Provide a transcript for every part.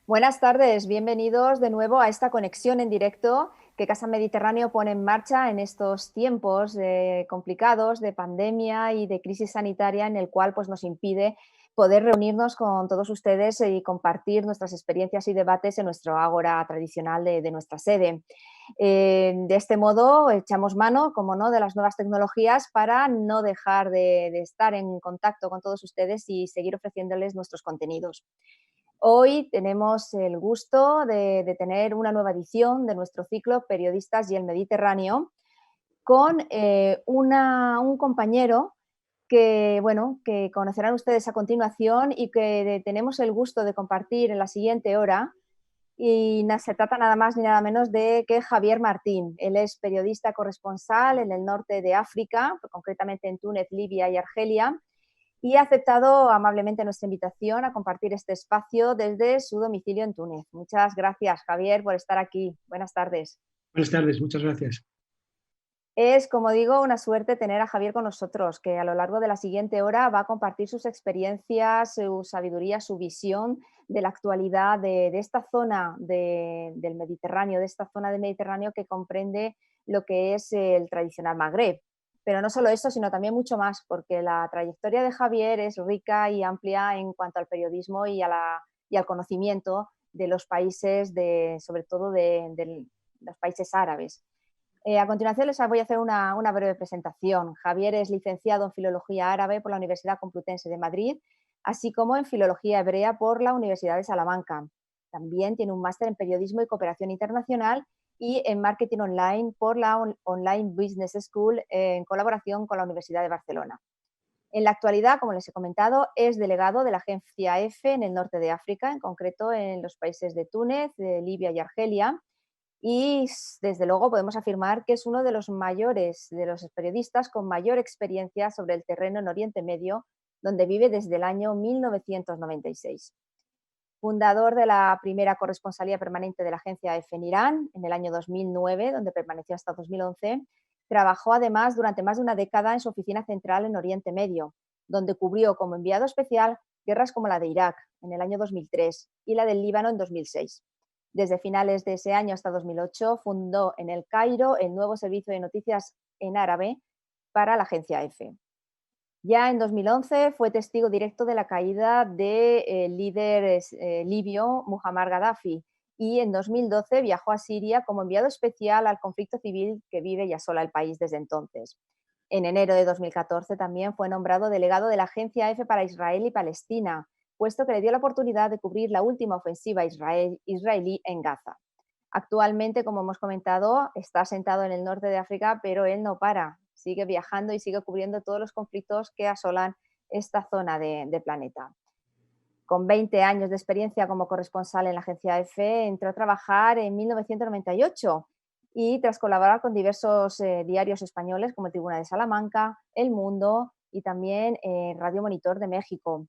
Buenas tardes, bienvenidos de nuevo a esta conexión en directo que Casa Mediterráneo pone en marcha en estos tiempos complicados de pandemia y de crisis sanitaria en el cual pues, nos impide poder reunirnos con todos ustedes y compartir nuestras experiencias y debates en nuestro ágora tradicional de nuestra sede. De este modo, echamos mano, como no, de las nuevas tecnologías para no dejar de estar en contacto con todos ustedes y seguir ofreciéndoles nuestros contenidos. Hoy tenemos el gusto de tener una nueva edición de nuestro ciclo Periodistas y el Mediterráneo con un compañero que, bueno, que conocerán ustedes a continuación y que tenemos el gusto de compartir en la siguiente hora. Y se trata nada más ni nada menos de que Javier Martín. Él es periodista corresponsal en el norte de África, concretamente en Túnez, Libia y Argelia, y ha aceptado amablemente nuestra invitación a compartir este espacio desde su domicilio en Túnez. Muchas gracias, Javier, por estar aquí. Buenas tardes. Buenas tardes, muchas gracias. Es, como digo, una suerte tener a Javier con nosotros, que a lo largo de la siguiente hora va a compartir sus experiencias, su sabiduría, su visión de la actualidad de esta zona del Mediterráneo, de esta zona del Mediterráneo que comprende lo que es el tradicional Magreb. Pero no solo eso, sino también mucho más, porque la trayectoria de Javier es rica y amplia en cuanto al periodismo y al conocimiento de los países, sobre todo de los países árabes. A continuación les voy a hacer una breve presentación. Javier es licenciado en Filología Árabe por la Universidad Complutense de Madrid, así como en Filología Hebrea por la Universidad de Salamanca. También tiene un máster en Periodismo y Cooperación Internacional y en Marketing Online por la Online Business School en colaboración con la Universidad de Barcelona. En la actualidad, como les he comentado, es delegado de la agencia EFE en el norte de África, en concreto en los países de Túnez, de Libia y Argelia, y desde luego podemos afirmar que es uno de los mayores, de los periodistas con mayor experiencia sobre el terreno en Oriente Medio, donde vive desde el año 1996. Fundador de la primera corresponsalía permanente de la agencia EFE en Irán en el año 2009, donde permaneció hasta 2011, trabajó además durante más de una década en su oficina central en Oriente Medio, donde cubrió como enviado especial guerras como la de Irak en el año 2003 y la del Líbano en 2006. Desde finales de ese año hasta 2008 fundó en El Cairo el nuevo servicio de noticias en árabe para la agencia EFE. Ya en 2011 fue testigo directo de la caída del líder libio Muammar Gaddafi y en 2012 viajó a Siria como enviado especial al conflicto civil que vive y asola el país desde entonces. En enero de 2014 también fue nombrado delegado de la agencia EFE para Israel y Palestina, puesto que le dio la oportunidad de cubrir la última ofensiva israelí en Gaza. Actualmente, como hemos comentado, está sentado en el norte de África, pero él no para, sigue viajando y sigue cubriendo todos los conflictos que asolan esta zona de planeta. Con 20 años de experiencia como corresponsal en la agencia EFE, entró a trabajar en 1998 y tras colaborar con diversos diarios españoles como el Tribuna de Salamanca, El Mundo y también Radio Monitor de México.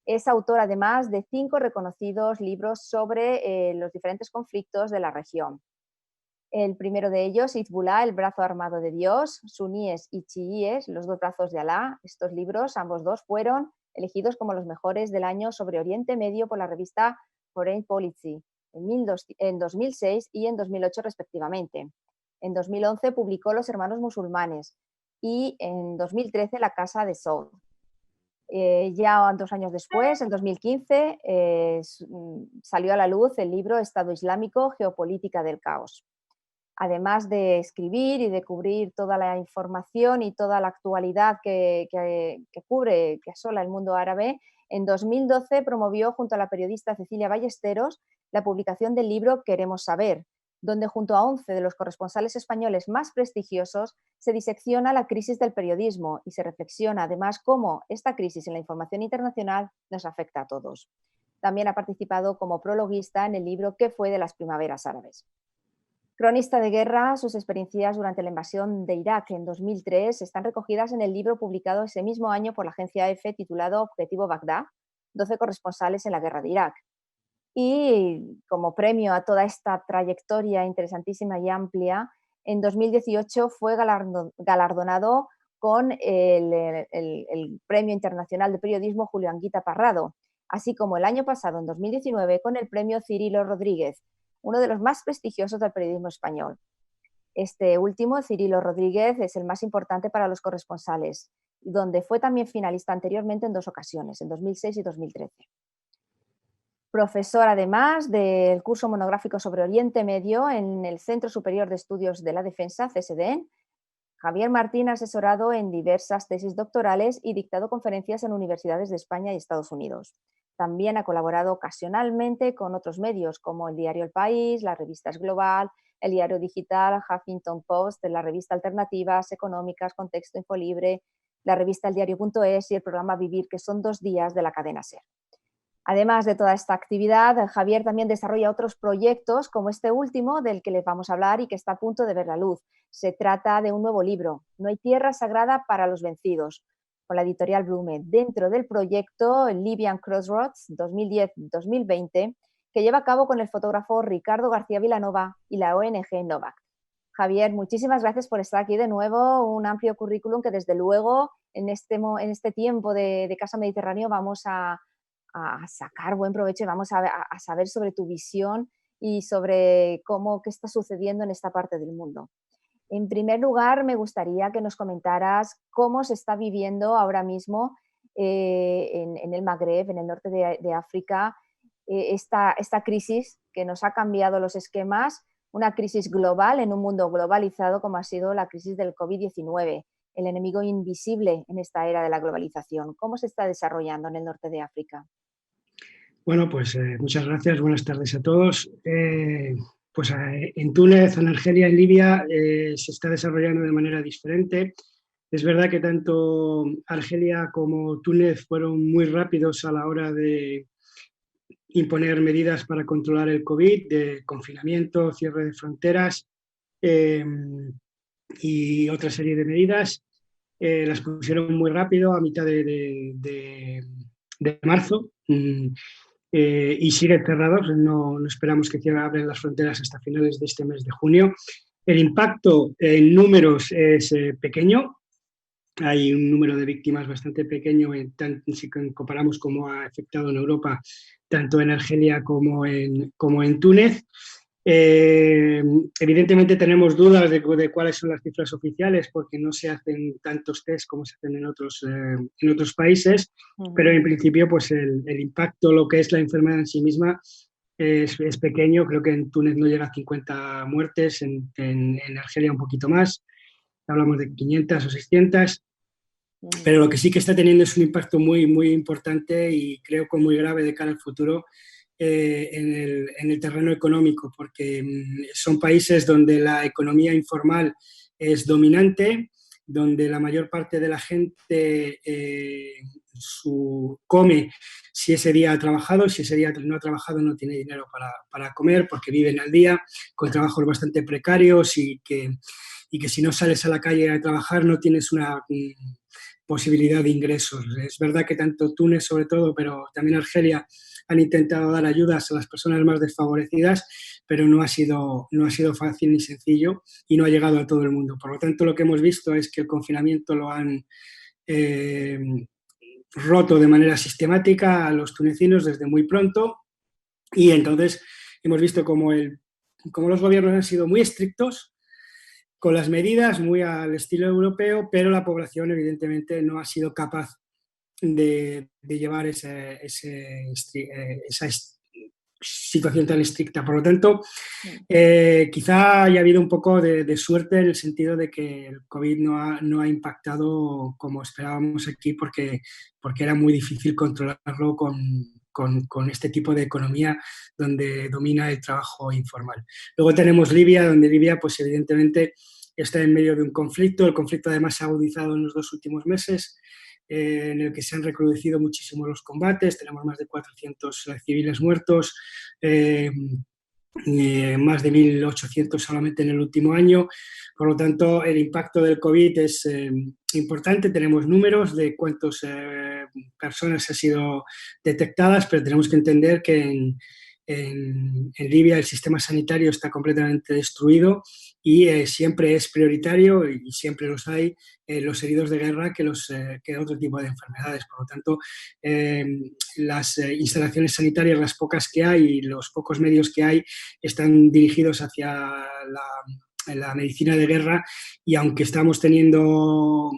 Es autor además de 5 reconocidos libros sobre los diferentes conflictos de la región. El primero de ellos, Hezbollah, el brazo armado de Dios, suníes y chiíes, los dos brazos de Alá. Estos libros, ambos dos, fueron elegidos como los mejores del año sobre Oriente Medio por la revista Foreign Policy en 2006 y en 2008 respectivamente. En 2011 publicó Los Hermanos Musulmanes y en 2013 La Casa de Saud. Ya 2 años después, en 2015, salió a la luz el libro Estado Islámico, Geopolítica del Caos. Además de escribir y de cubrir toda la información y toda la actualidad que cubre, que asola el mundo árabe, en 2012 promovió junto a la periodista Cecilia Ballesteros la publicación del libro Queremos saber, donde junto a 11 de los corresponsales españoles más prestigiosos se disecciona la crisis del periodismo y se reflexiona además cómo esta crisis en la información internacional nos afecta a todos. También ha participado como prologuista en el libro ¿Qué fue de las primaveras árabes? Cronista de guerra, sus experiencias durante la invasión de Irak en 2003 están recogidas en el libro publicado ese mismo año por la agencia EFE titulado Objetivo Bagdad, 12 corresponsales en la guerra de Irak. Y como premio a toda esta trayectoria interesantísima y amplia, en 2018 fue galardonado con el Premio Internacional de Periodismo Julio Anguita Parrado, así como el año pasado, en 2019, con el premio Cirilo Rodríguez, uno de los más prestigiosos del periodismo español. Este último, Cirilo Rodríguez, es el más importante para los corresponsales, donde fue también finalista anteriormente en 2 ocasiones, en 2006 y 2013. Profesor, además, del curso monográfico sobre Oriente Medio en el Centro Superior de Estudios de la Defensa, CSDEN, Javier Martín ha asesorado en diversas tesis doctorales y dictado conferencias en universidades de España y Estados Unidos. También ha colaborado ocasionalmente con otros medios como el diario El País, las revistas Global, el diario digital Huffington Post, la revista Alternativas Económicas, Contexto, Infolibre, la revista eldiario.es y el programa Vivir, que son 2 días de la cadena SER. Además de toda esta actividad, Javier también desarrolla otros proyectos como este último del que les vamos a hablar y que está a punto de ver la luz. Se trata de un nuevo libro, No hay tierra sagrada para los vencidos, con la editorial Blume, dentro del proyecto Libyan Crossroads 2010-2020, que lleva a cabo con el fotógrafo Ricardo García Vilanova y la ONG Novak. Javier, muchísimas gracias por estar aquí de nuevo, un amplio currículum que desde luego en este tiempo de Casa Mediterráneo vamos a sacar buen provecho y vamos a saber sobre tu visión y sobre qué está sucediendo en esta parte del mundo. En primer lugar, me gustaría que nos comentaras cómo se está viviendo ahora mismo en el Magreb, en el norte de África, esta crisis que nos ha cambiado los esquemas, una crisis global en un mundo globalizado como ha sido la crisis del COVID-19, el enemigo invisible en esta era de la globalización. ¿Cómo se está desarrollando en el norte de África? Bueno, pues muchas gracias, buenas tardes a todos. En Túnez, en Argelia, en Libia se está desarrollando de manera diferente. Es verdad que tanto Argelia como Túnez fueron muy rápidos a la hora de imponer medidas para controlar el COVID, de confinamiento, cierre de fronteras y otra serie de medidas. Las pusieron muy rápido, a mitad de marzo. Y siguen cerrados, no esperamos que abran las fronteras hasta finales de este mes de junio. El impacto en números es pequeño, hay un número de víctimas bastante pequeño si comparamos cómo ha afectado en Europa, tanto en Argelia como en Túnez. Evidentemente tenemos dudas de cuáles son las cifras oficiales porque no se hacen tantos test como se hacen en otros países, pero en principio pues el impacto, lo que es la enfermedad en sí misma, es pequeño. Creo que en Túnez no llega a 50 muertes, en Argelia un poquito más, hablamos de 500 o 600. Pero lo que sí que está teniendo es un impacto muy, muy importante y creo que muy grave de cara al futuro en el terreno económico, porque son países donde la economía informal es dominante, donde la mayor parte de la gente come si ese día ha trabajado, si ese día no ha trabajado no tiene dinero para comer porque viven al día con trabajos bastante precarios y que si no sales a la calle a trabajar no tienes una posibilidad de ingresos. Es verdad que tanto Túnez, sobre todo, pero también Argelia, han intentado dar ayudas a las personas más desfavorecidas, pero no ha sido fácil ni sencillo y no ha llegado a todo el mundo. Por lo tanto, lo que hemos visto es que el confinamiento lo han roto de manera sistemática a los tunecinos desde muy pronto y entonces hemos visto como los gobiernos han sido muy estrictos con las medidas, muy al estilo europeo, pero la población evidentemente no ha sido capaz de llevar esa situación tan estricta. Por lo tanto, quizá haya habido un poco de suerte en el sentido de que el COVID no ha impactado como esperábamos aquí porque era muy difícil controlarlo con este tipo de economía donde domina el trabajo informal. Luego tenemos Libia, donde Libia pues evidentemente está en medio de un conflicto. El conflicto además se ha agudizado en los 2 últimos meses, en el que se han recrudecido muchísimo los combates. Tenemos más de 400 civiles muertos, más de 1.800 solamente en el último año. Por lo tanto, el impacto del COVID es importante. Tenemos números de cuántas personas han sido detectadas, pero tenemos que entender que en Libia el sistema sanitario está completamente destruido y siempre es prioritario y siempre los hay los heridos de guerra que otro tipo de enfermedades. Por lo tanto, las instalaciones sanitarias, las pocas que hay y los pocos medios que hay, están dirigidos hacia la medicina de guerra, y aunque estamos teniendo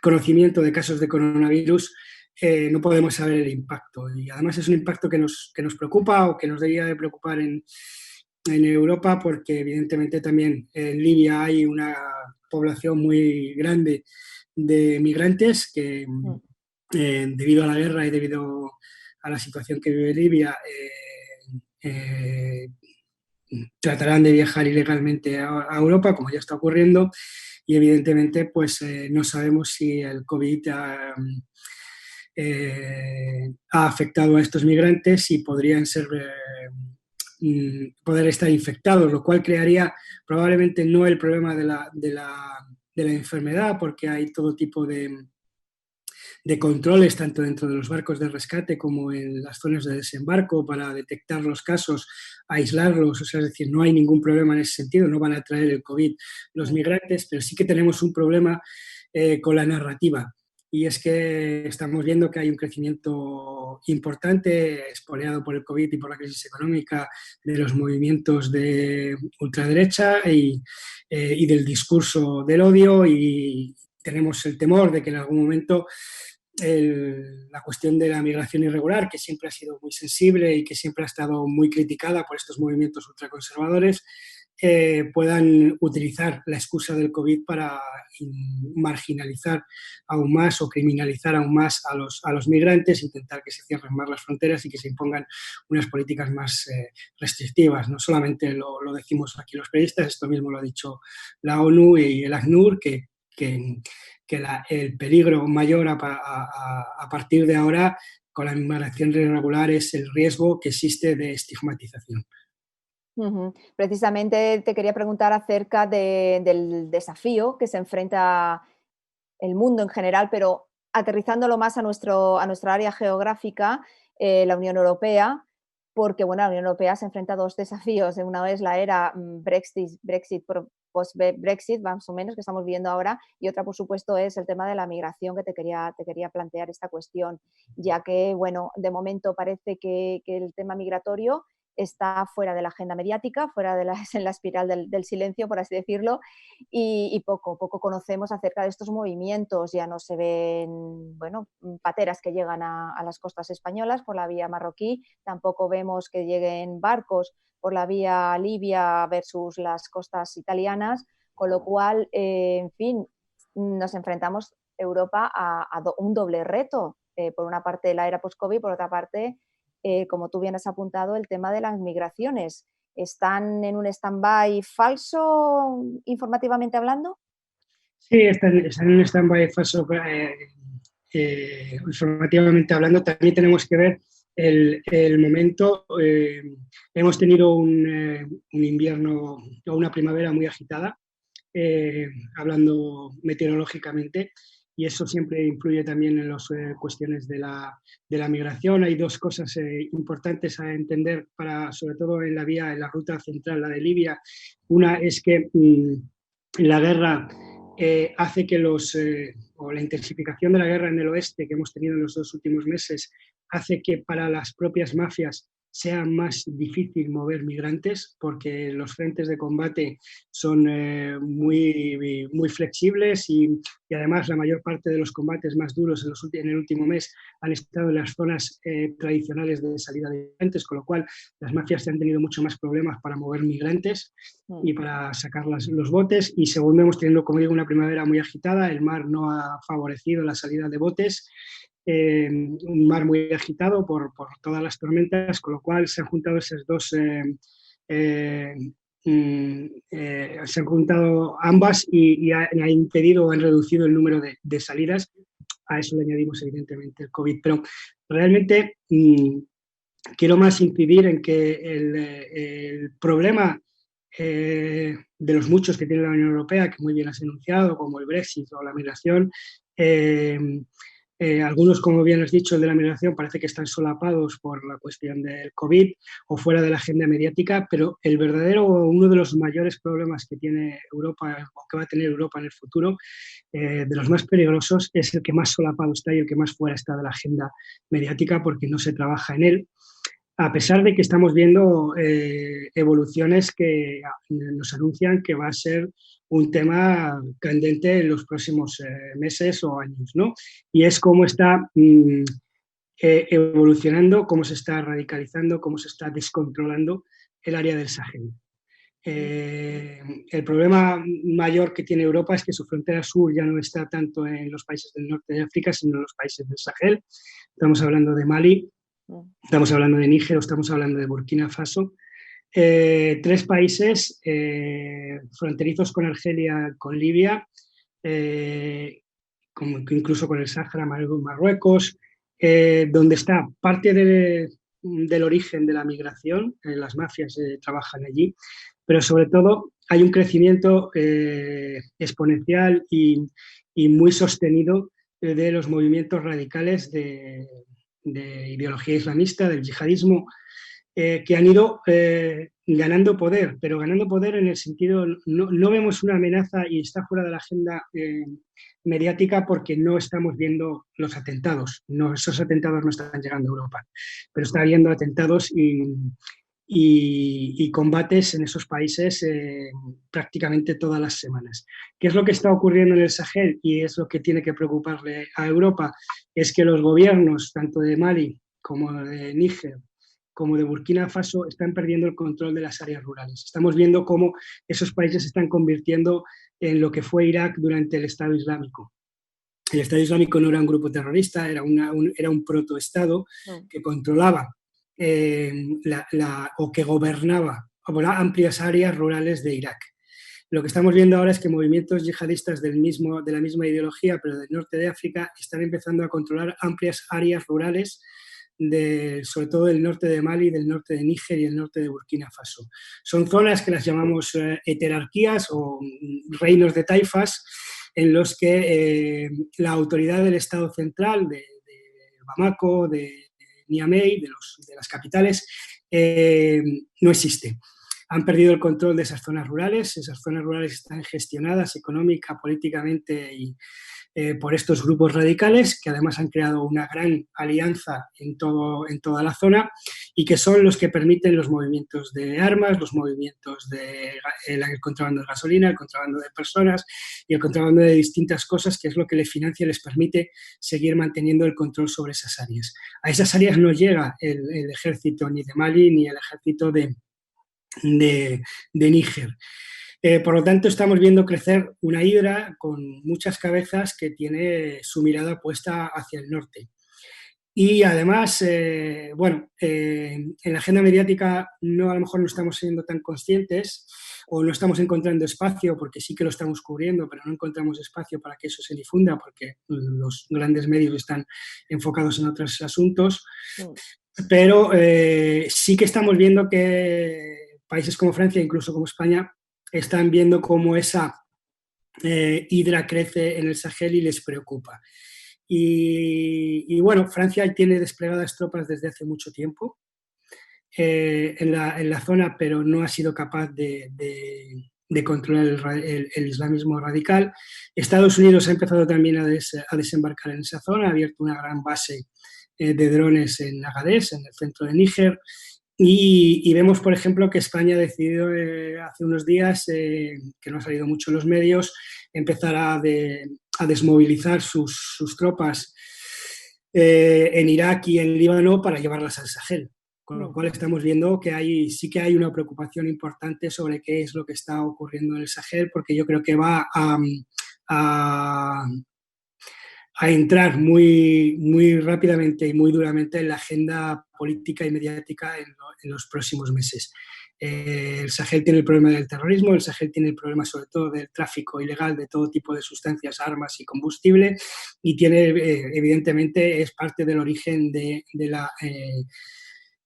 conocimiento de casos de coronavirus, no podemos saber el impacto. Y además es un impacto que nos preocupa o que nos debería de preocupar en Europa, porque evidentemente también en Libia hay una población muy grande de migrantes que debido a la guerra y debido a la situación que vive Libia, eh, tratarán de viajar ilegalmente a Europa, como ya está ocurriendo, y evidentemente pues no sabemos si el COVID ha afectado a estos migrantes y podrían ser poder estar infectados, lo cual crearía probablemente no el problema de la enfermedad, porque hay todo tipo de controles tanto dentro de los barcos de rescate como en las zonas de desembarco para detectar los casos, aislarlos, o sea, es decir, no hay ningún problema en ese sentido, no van a traer el COVID los migrantes, pero sí que tenemos un problema con la narrativa. Y es que estamos viendo que hay un crecimiento importante, exponeado por el COVID y por la crisis económica, de los movimientos de ultraderecha y del discurso del odio, y tenemos el temor de que en algún momento la cuestión de la migración irregular, que siempre ha sido muy sensible y que siempre ha estado muy criticada por estos movimientos ultraconservadores, puedan utilizar la excusa del COVID para marginalizar aún más o criminalizar aún más a los migrantes, intentar que se cierren más las fronteras y que se impongan unas políticas más restrictivas. No solamente lo decimos aquí los periodistas, esto mismo lo ha dicho la ONU y el ACNUR, que el peligro mayor a partir de ahora con la inmigración irregular es el riesgo que existe de estigmatización. Precisamente te quería preguntar acerca del desafío que se enfrenta el mundo en general, pero aterrizándolo más a nuestra área geográfica, la Unión Europea, porque bueno, la Unión Europea se enfrenta a dos desafíos. Una es la era post-Brexit, más o menos, que estamos viendo ahora, y otra, por supuesto, es el tema de la migración, que te quería plantear esta cuestión, ya que, bueno, de momento parece que el tema migratorio está fuera de la agenda mediática, fuera de en la espiral del silencio, por así decirlo, y poco conocemos acerca de estos movimientos. Ya no se ven, bueno, pateras que llegan a las costas españolas por la vía marroquí, tampoco vemos que lleguen barcos por la vía Libia versus las costas italianas, con lo cual, en fin, nos enfrentamos Europa a un doble reto. Por una parte la era post-COVID, por otra parte, como tú bien has apuntado, el tema de las migraciones. ¿Están en un stand-by falso, informativamente hablando? Sí, están en un stand-by falso, informativamente hablando. También tenemos que ver el momento. Hemos tenido un invierno o una primavera muy agitada, hablando meteorológicamente, y eso siempre influye también en las cuestiones de la migración. Hay dos cosas importantes a entender, sobre todo en en la ruta central, la de Libia. Una es que la guerra hace que o la intensificación de la guerra en el oeste que hemos tenido en los 2 últimos meses hace que para las propias mafias sea más difícil mover migrantes, porque los frentes de combate son muy flexibles, y además la mayor parte de los combates más duros en el último mes han estado en las zonas tradicionales de salida de migrantes, con lo cual las mafias han tenido mucho más problemas para mover migrantes y para sacar los botes. Y segundo, hemos tenido, como digo, una primavera muy agitada, el mar no ha favorecido la salida de botes, un mar muy agitado por todas las tormentas, con lo cual se han juntado esas dos, se han juntado ambas y ha impedido o han reducido el número de salidas. A eso le añadimos evidentemente el COVID, pero realmente quiero más incidir en que el problema de los muchos que tiene la Unión Europea, que muy bien has enunciado, como el Brexit o la migración, Algunos, como bien has dicho, el de la migración parece que están solapados por la cuestión del COVID o fuera de la agenda mediática, pero el verdadero, uno de los mayores problemas que tiene Europa o que va a tener Europa en el futuro, de los más peligrosos, es el que más solapado está y el que más fuera está de la agenda mediática porque no se trabaja en él, a pesar de que estamos viendo evoluciones que nos anuncian que va a ser un tema candente en los próximos meses o años, ¿no? Y es cómo está evolucionando, cómo se está radicalizando, cómo se está descontrolando el área del Sahel. El problema mayor que tiene Europa es que su frontera sur ya no está tanto en los países del norte de África, sino en los países del Sahel. Estamos hablando de Mali, estamos hablando de Níger o estamos hablando de Burkina Faso. Tres países fronterizos con Argelia, con Libia, incluso con el Sáhara, Marruecos, donde está parte del origen de la migración, las mafias trabajan allí, pero sobre todo hay un crecimiento exponencial y muy sostenido de los movimientos radicales de ideología islamista, del yihadismo, que han ido ganando poder, pero ganando poder en el sentido, no vemos una amenaza y está fuera de la agenda mediática porque no estamos viendo los atentados. No, esos atentados no están llegando a Europa, pero está habiendo atentados y combates en esos países prácticamente todas las semanas. ¿Qué es lo que está ocurriendo en el Sahel? Y es lo que tiene que preocuparle a Europa, es que los gobiernos, tanto de Mali como de Níger, como de Burkina Faso, están perdiendo el control de las áreas rurales. Estamos viendo cómo esos países se están convirtiendo en lo que fue Irak durante el Estado Islámico. El Estado Islámico no era un grupo terrorista, era un protoestado que controlaba o que gobernaba amplias áreas rurales de Irak. Lo que estamos viendo ahora es que movimientos yihadistas de la misma ideología, pero del norte de África, están empezando a controlar amplias áreas rurales, sobre todo del norte de Mali, del norte de Níger y el norte de Burkina Faso. Son zonas que las llamamos heterarquías o reinos de taifas, en los que la autoridad del Estado central, de Bamako, de Niamey, de las capitales, no existe. Han perdido el control de esas zonas rurales están gestionadas económica, políticamente y por estos grupos radicales que además han creado una gran alianza en toda la zona y que son los que permiten los movimientos de armas, los movimientos el contrabando de gasolina, el contrabando de personas y el contrabando de distintas cosas, que es lo que les financia y les permite seguir manteniendo el control sobre esas áreas. A esas áreas no llega el ejército ni de Mali ni el ejército de Níger. Por lo tanto, estamos viendo crecer una hidra con muchas cabezas que tiene su mirada puesta hacia el norte. Y además, en la agenda mediática a lo mejor no estamos siendo tan conscientes o no estamos encontrando espacio, porque sí que lo estamos cubriendo, pero no encontramos espacio para que eso se difunda, porque los grandes medios están enfocados en otros asuntos. Pero sí que estamos viendo que países como Francia, incluso como España, están viendo cómo esa hidra crece en el Sahel y les preocupa. Y bueno, Francia tiene desplegadas tropas desde hace mucho tiempo en la zona, pero no ha sido capaz de controlar el islamismo radical. Estados Unidos ha empezado también a desembarcar en esa zona, ha abierto una gran base de drones en Agadez, en el centro de Níger. Y vemos, por ejemplo, que España ha decidido hace unos días, que no ha salido mucho en los medios, empezar a desmovilizar sus tropas en Irak y en Líbano para llevarlas al Sahel. Con lo cual estamos viendo que sí que hay una preocupación importante sobre qué es lo que está ocurriendo en el Sahel, porque yo creo que va a entrar muy rápidamente y muy duramente en la agenda política y mediática en los próximos meses. El Sahel tiene el problema del terrorismo, el Sahel tiene el problema sobre todo del tráfico ilegal de todo tipo de sustancias, armas y combustible, y evidentemente es parte del origen de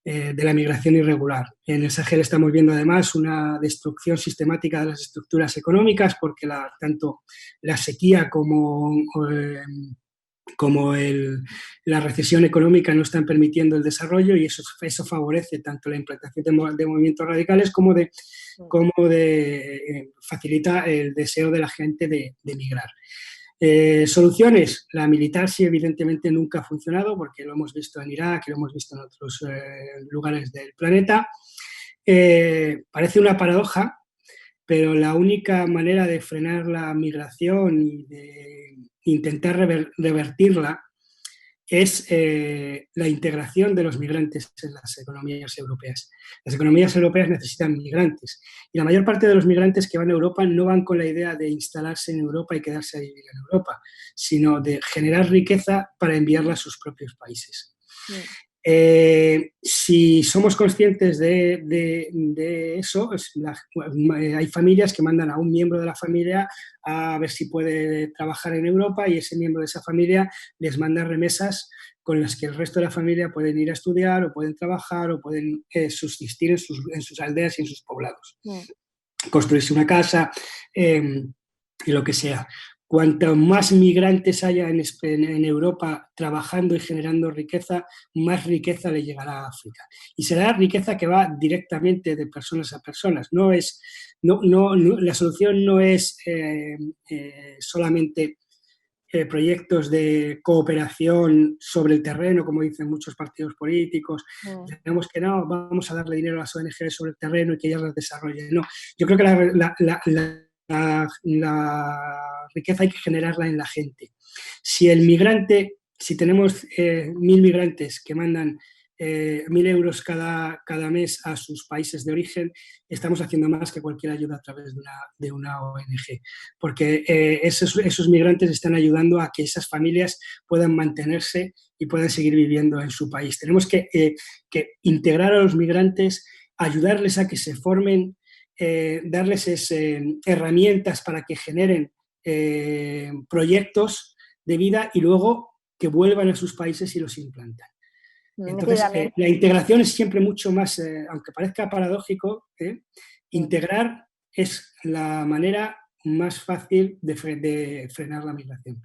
la migración irregular. En el Sahel estamos viendo además una destrucción sistemática de las estructuras económicas, porque tanto la sequía como como la recesión económica no están permitiendo el desarrollo y eso favorece tanto la implantación de movimientos radicales como facilita el deseo de la gente de migrar. Soluciones, la militar sí evidentemente nunca ha funcionado porque lo hemos visto en Irak y lo hemos visto en otros lugares del planeta. Parece una paradoja, pero la única manera de frenar la migración y de intentar revertirla es la integración de los migrantes en las economías europeas. Las economías europeas necesitan migrantes y la mayor parte de los migrantes que van a Europa no van con la idea de instalarse en Europa y quedarse a vivir en Europa, sino de generar riqueza para enviarla a sus propios países. Si somos conscientes de eso, hay familias que mandan a un miembro de la familia a ver si puede trabajar en Europa y ese miembro de esa familia les manda remesas con las que el resto de la familia pueden ir a estudiar o pueden trabajar o pueden subsistir en sus aldeas y en sus poblados. Construirse una casa y lo que sea. Cuanto más migrantes haya en Europa trabajando y generando riqueza, más riqueza le llegará a África. Y será riqueza que va directamente de personas a personas. La solución no es solamente proyectos de cooperación sobre el terreno, como dicen muchos partidos políticos. Tenemos que no, vamos a darle dinero a las ONG sobre el terreno y que ellas las desarrollen. No, yo creo que la riqueza hay que generarla en la gente. Si tenemos 1.000 migrantes que mandan 1.000 euros cada mes a sus países de origen, estamos haciendo más que cualquier ayuda a través de una ONG, porque esos migrantes están ayudando a que esas familias puedan mantenerse y puedan seguir viviendo en su país. Tenemos que integrar a los migrantes, ayudarles a que se formen, darles herramientas para que generen proyectos de vida y luego que vuelvan a sus países y los implantan. Entonces, la integración es siempre mucho más, aunque parezca paradójico, integrar es la manera más fácil de frenar la migración.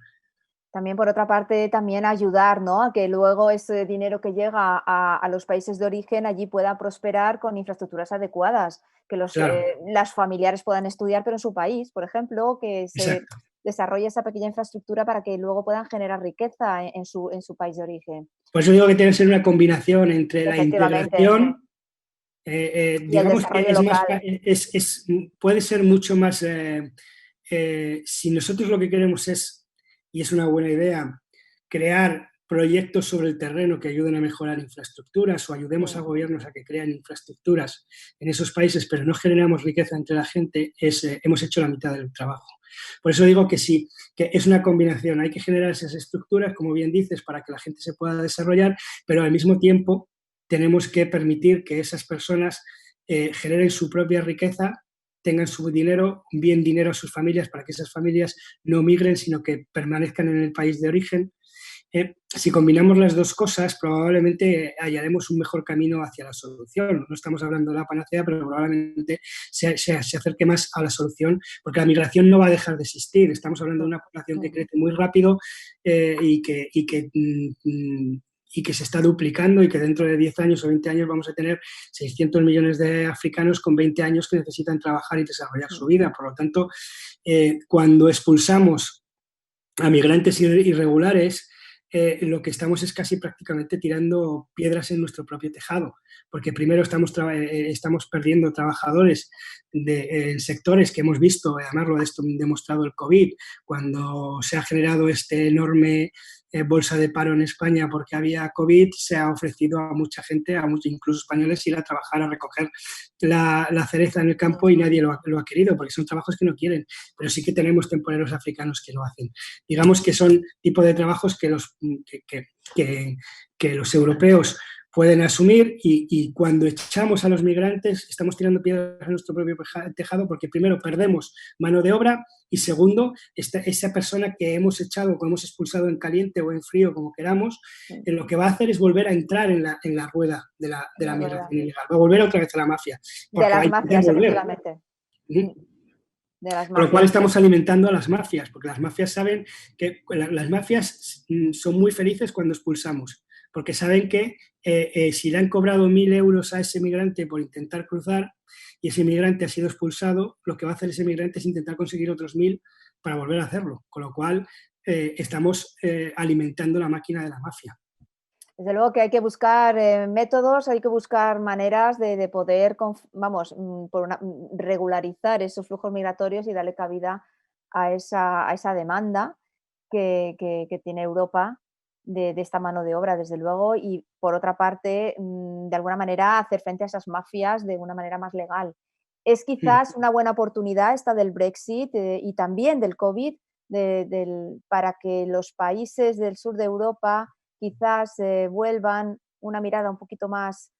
También, por otra parte, también ayudar, ¿no?, a que luego ese dinero que llega a los países de origen allí pueda prosperar con infraestructuras adecuadas, que las familiares puedan estudiar, pero en su país, por ejemplo, que se desarrolle esa pequeña infraestructura para que luego puedan generar riqueza en su país de origen. Por eso digo que tiene que ser una combinación entre la integración, digamos que puede ser mucho más, si nosotros lo que queremos y es una buena idea, crear proyectos sobre el terreno que ayuden a mejorar infraestructuras o ayudemos a gobiernos a que crean infraestructuras en esos países, pero no generamos riqueza entre la gente, hemos hecho la mitad del trabajo. Por eso digo que sí, que es una combinación. Hay que generar esas estructuras, como bien dices, para que la gente se pueda desarrollar, pero al mismo tiempo tenemos que permitir que esas personas generen su propia riqueza, tengan su dinero, envíen dinero a sus familias para que esas familias no migren, sino que permanezcan en el país de origen. Si combinamos las dos cosas, probablemente hallaremos un mejor camino hacia la solución. No estamos hablando de la panacea, pero probablemente se acerque más a la solución, porque la migración no va a dejar de existir. Estamos hablando de una población que crece muy rápido y que se está duplicando y que dentro de 10 años o 20 años vamos a tener 600 millones de africanos con 20 años que necesitan trabajar y desarrollar su vida. Por lo tanto, cuando expulsamos a migrantes irregulares, lo que estamos es casi prácticamente tirando piedras en nuestro propio tejado, porque primero estamos perdiendo trabajadores en sectores que hemos visto, además lo ha demostrado el COVID, cuando se ha generado este enorme bolsa de paro en España porque había COVID, se ha ofrecido a mucha gente, a muchos incluso españoles, ir a trabajar, a recoger la cereza en el campo y nadie lo ha querido, porque son trabajos que no quieren, pero sí que tenemos temporeros africanos que lo hacen. Digamos que son tipo de trabajos que los europeos pueden asumir y cuando echamos a los migrantes estamos tirando piedras a nuestro propio tejado porque primero perdemos mano de obra y segundo, esa persona que hemos echado o que hemos expulsado en caliente o en frío, como queramos, lo que va a hacer es volver a entrar en la rueda de la migración ilegal, va a volver otra vez a la mafia. De las mafias, efectivamente. de las Con lo cual mafias. estamos alimentando a las mafias, porque las mafias saben que las mafias son muy felices cuando expulsamos, porque saben que si le han cobrado 1.000 euros a ese migrante por intentar cruzar y ese migrante ha sido expulsado, lo que va a hacer ese migrante es intentar conseguir otros 1.000 para volver a hacerlo, con lo cual estamos alimentando la máquina de la mafia. Desde luego que hay que buscar métodos, hay que buscar maneras de poder, regularizar esos flujos migratorios y darle cabida a esa demanda que tiene Europa de esta mano de obra, desde luego, y por otra parte, de alguna manera, hacer frente a esas mafias de una manera más legal. Es quizás una buena oportunidad esta del Brexit y también del COVID para que los países del sur de Europa quizás vuelvan una mirada un poquito más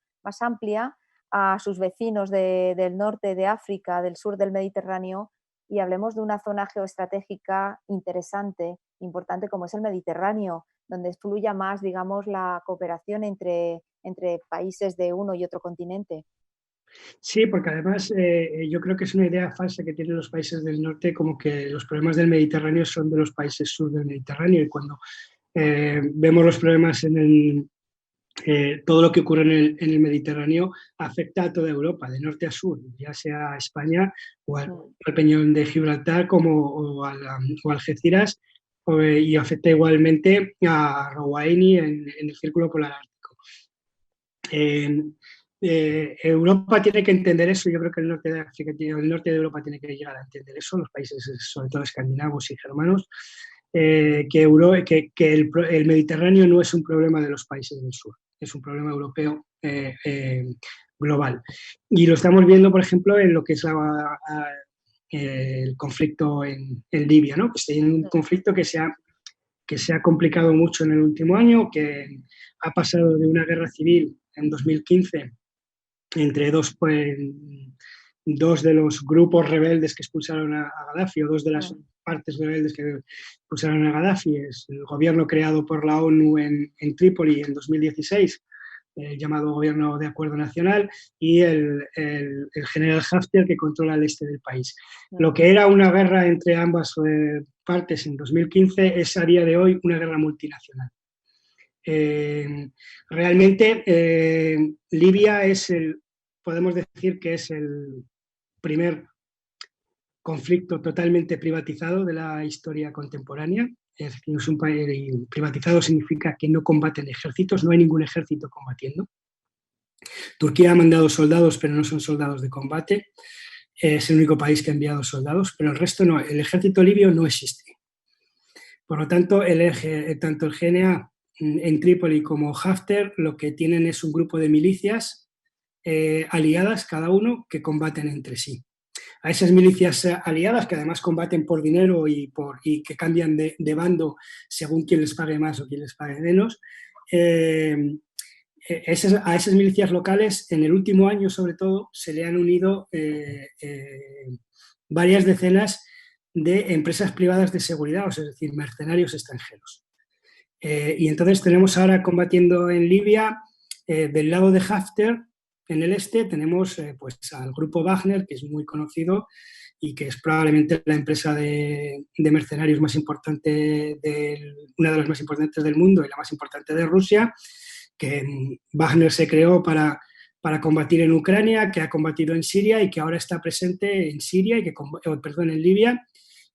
amplia a sus vecinos del norte de África, del sur del Mediterráneo, y hablemos de una zona geoestratégica interesante, importante como es el Mediterráneo, donde fluya más, digamos, la cooperación entre países de uno y otro continente. Sí, porque además yo creo que es una idea falsa que tienen los países del norte, como que los problemas del Mediterráneo son de los países sur del Mediterráneo, y cuando vemos los problemas todo lo que ocurre en el Mediterráneo afecta a toda Europa, de norte a sur, ya sea a España o al Peñón de Gibraltar o Algeciras, y afecta igualmente a Rouaini en el Círculo Polar Ártico. Europa tiene que entender eso. Yo creo que el norte de África, el norte de Europa tiene que llegar a entender eso, los países sobre todo escandinavos y germanos, que el Mediterráneo no es un problema de los países del sur, es un problema europeo global. Y lo estamos viendo, por ejemplo, en lo que es el conflicto en Libia, ¿no? Que es un conflicto que se ha complicado mucho en el último año, que ha pasado de una guerra civil en 2015 entre dos de los grupos rebeldes que expulsaron a Gaddafi, o dos de las partes rebeldes que expulsaron a Gaddafi. Es el gobierno creado por la ONU en Trípoli en 2016, llamado Gobierno de Acuerdo Nacional, y el general Haftar, que controla el este del país. Lo que era una guerra entre ambas partes en 2015 es a día de hoy una guerra multinacional. Realmente Libia podemos decir que es el primer conflicto totalmente privatizado de la historia contemporánea. Es decir, es un país privatizado, significa que no combaten ejércitos, no hay ningún ejército combatiendo. Turquía ha mandado soldados, pero no son soldados de combate. Es el único país que ha enviado soldados, pero el resto no. El ejército libio no existe. Por lo tanto, tanto el GNA en Trípoli como Haftar lo que tienen es un grupo de milicias aliadas, cada uno, que combaten entre sí. A esas milicias aliadas, que además combaten por dinero y que cambian de bando según quién les pague más o quién les pague menos, a esas milicias locales en el último año sobre todo se le han unido varias decenas de empresas privadas de seguridad, es decir, mercenarios extranjeros. Y entonces tenemos ahora combatiendo en Libia, del lado de Haftar, en el este, tenemos pues al grupo Wagner, que es muy conocido y que es probablemente la empresa de mercenarios más importante, una de las más importantes del mundo y la más importante de Rusia, que Wagner se creó para combatir en Ucrania, que ha combatido en Siria y que ahora está presente en Siria, en Libia,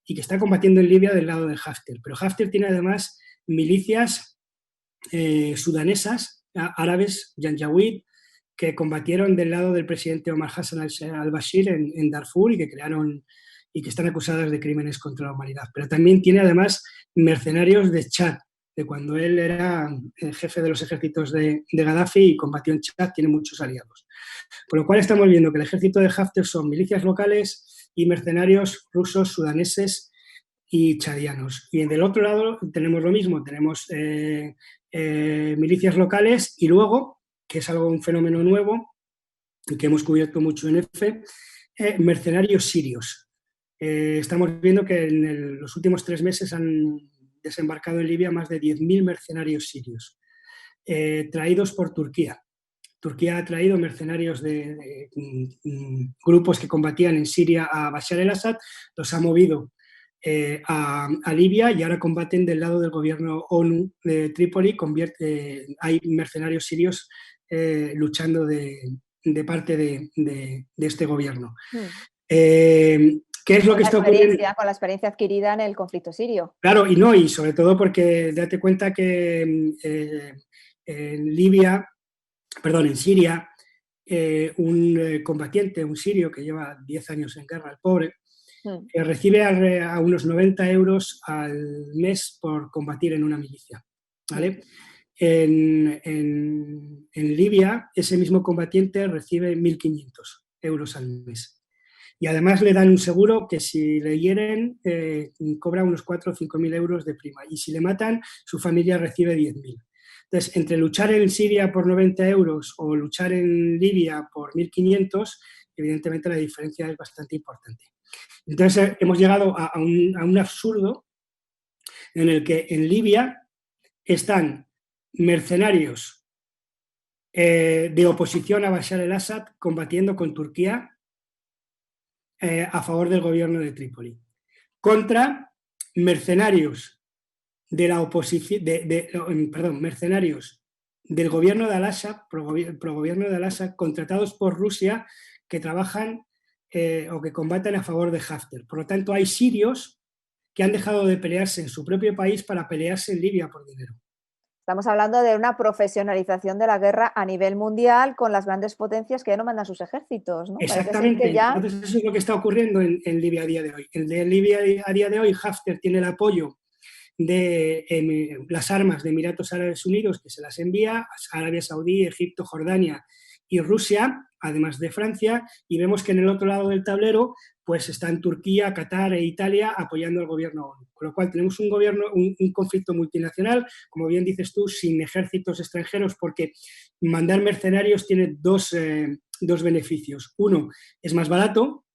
y que está combatiendo en Libia del lado de Haftar. Pero Haftar tiene además milicias sudanesas, árabes, Janjaweed, que combatieron del lado del presidente Omar Hassan al-Bashir en Darfur y que están acusadas de crímenes contra la humanidad. Pero también tiene además mercenarios de Chad, de cuando él era el jefe de los ejércitos de Gaddafi y combatió en Chad, tiene muchos aliados. Por lo cual estamos viendo que el ejército de Haftar son milicias locales y mercenarios rusos, sudaneses y chadianos. Y del otro lado tenemos lo mismo, tenemos milicias locales y luego, que es un fenómeno nuevo y que hemos cubierto mucho en EFE, mercenarios sirios. Estamos viendo que en los últimos 3 meses han desembarcado en Libia más de 10.000 mercenarios sirios, traídos por Turquía. Turquía ha traído mercenarios de grupos que combatían en Siria a Bashar el-Assad, los ha movido a Libia y ahora combaten del lado del gobierno ONU de Trípoli. Hay mercenarios sirios luchando de parte de este gobierno. ¿Qué es lo que está ocurriendo? Con la experiencia adquirida en el conflicto sirio. Claro, y sobre todo porque date cuenta que en Siria, un combatiente, un sirio que lleva 10 años en guerra, el pobre, recibe a unos 90 euros al mes por combatir en una milicia, ¿vale? En Libia, ese mismo combatiente recibe 1.500 euros al mes. Y además le dan un seguro que si le hieren cobra unos 4 o 5.000 euros de prima. Y si le matan, su familia recibe 10.000. Entonces, entre luchar en Siria por 90 euros o luchar en Libia por 1.500, evidentemente la diferencia es bastante importante. Entonces, hemos llegado a un absurdo en el que en Libia están mercenarios de oposición a Bashar el-Assad combatiendo con Turquía a favor del gobierno de Trípoli, contra mercenarios de la oposición, mercenarios del gobierno de Al-Assad, pro gobierno de Al-Assad, contratados por Rusia, que trabajan o que combaten a favor de Haftar. Por lo tanto, hay sirios que han dejado de pelearse en su propio país para pelearse en Libia por dinero. Estamos hablando de una profesionalización de la guerra a nivel mundial con las grandes potencias que ya no mandan sus ejércitos, ¿no? Exactamente. Entonces eso es lo que está ocurriendo en Libia a día de hoy. En Libia a día de hoy Haftar tiene el apoyo de las armas de Emiratos Árabes Unidos, que se las envía a Arabia Saudí, Egipto, Jordania y Rusia, además de Francia, y vemos que en el otro lado del tablero pues están Turquía, Qatar e Italia apoyando al gobierno ONU. Con lo cual tenemos un conflicto multinacional, como bien dices tú, sin ejércitos extranjeros, porque mandar mercenarios tiene dos beneficios. Uno, es más barato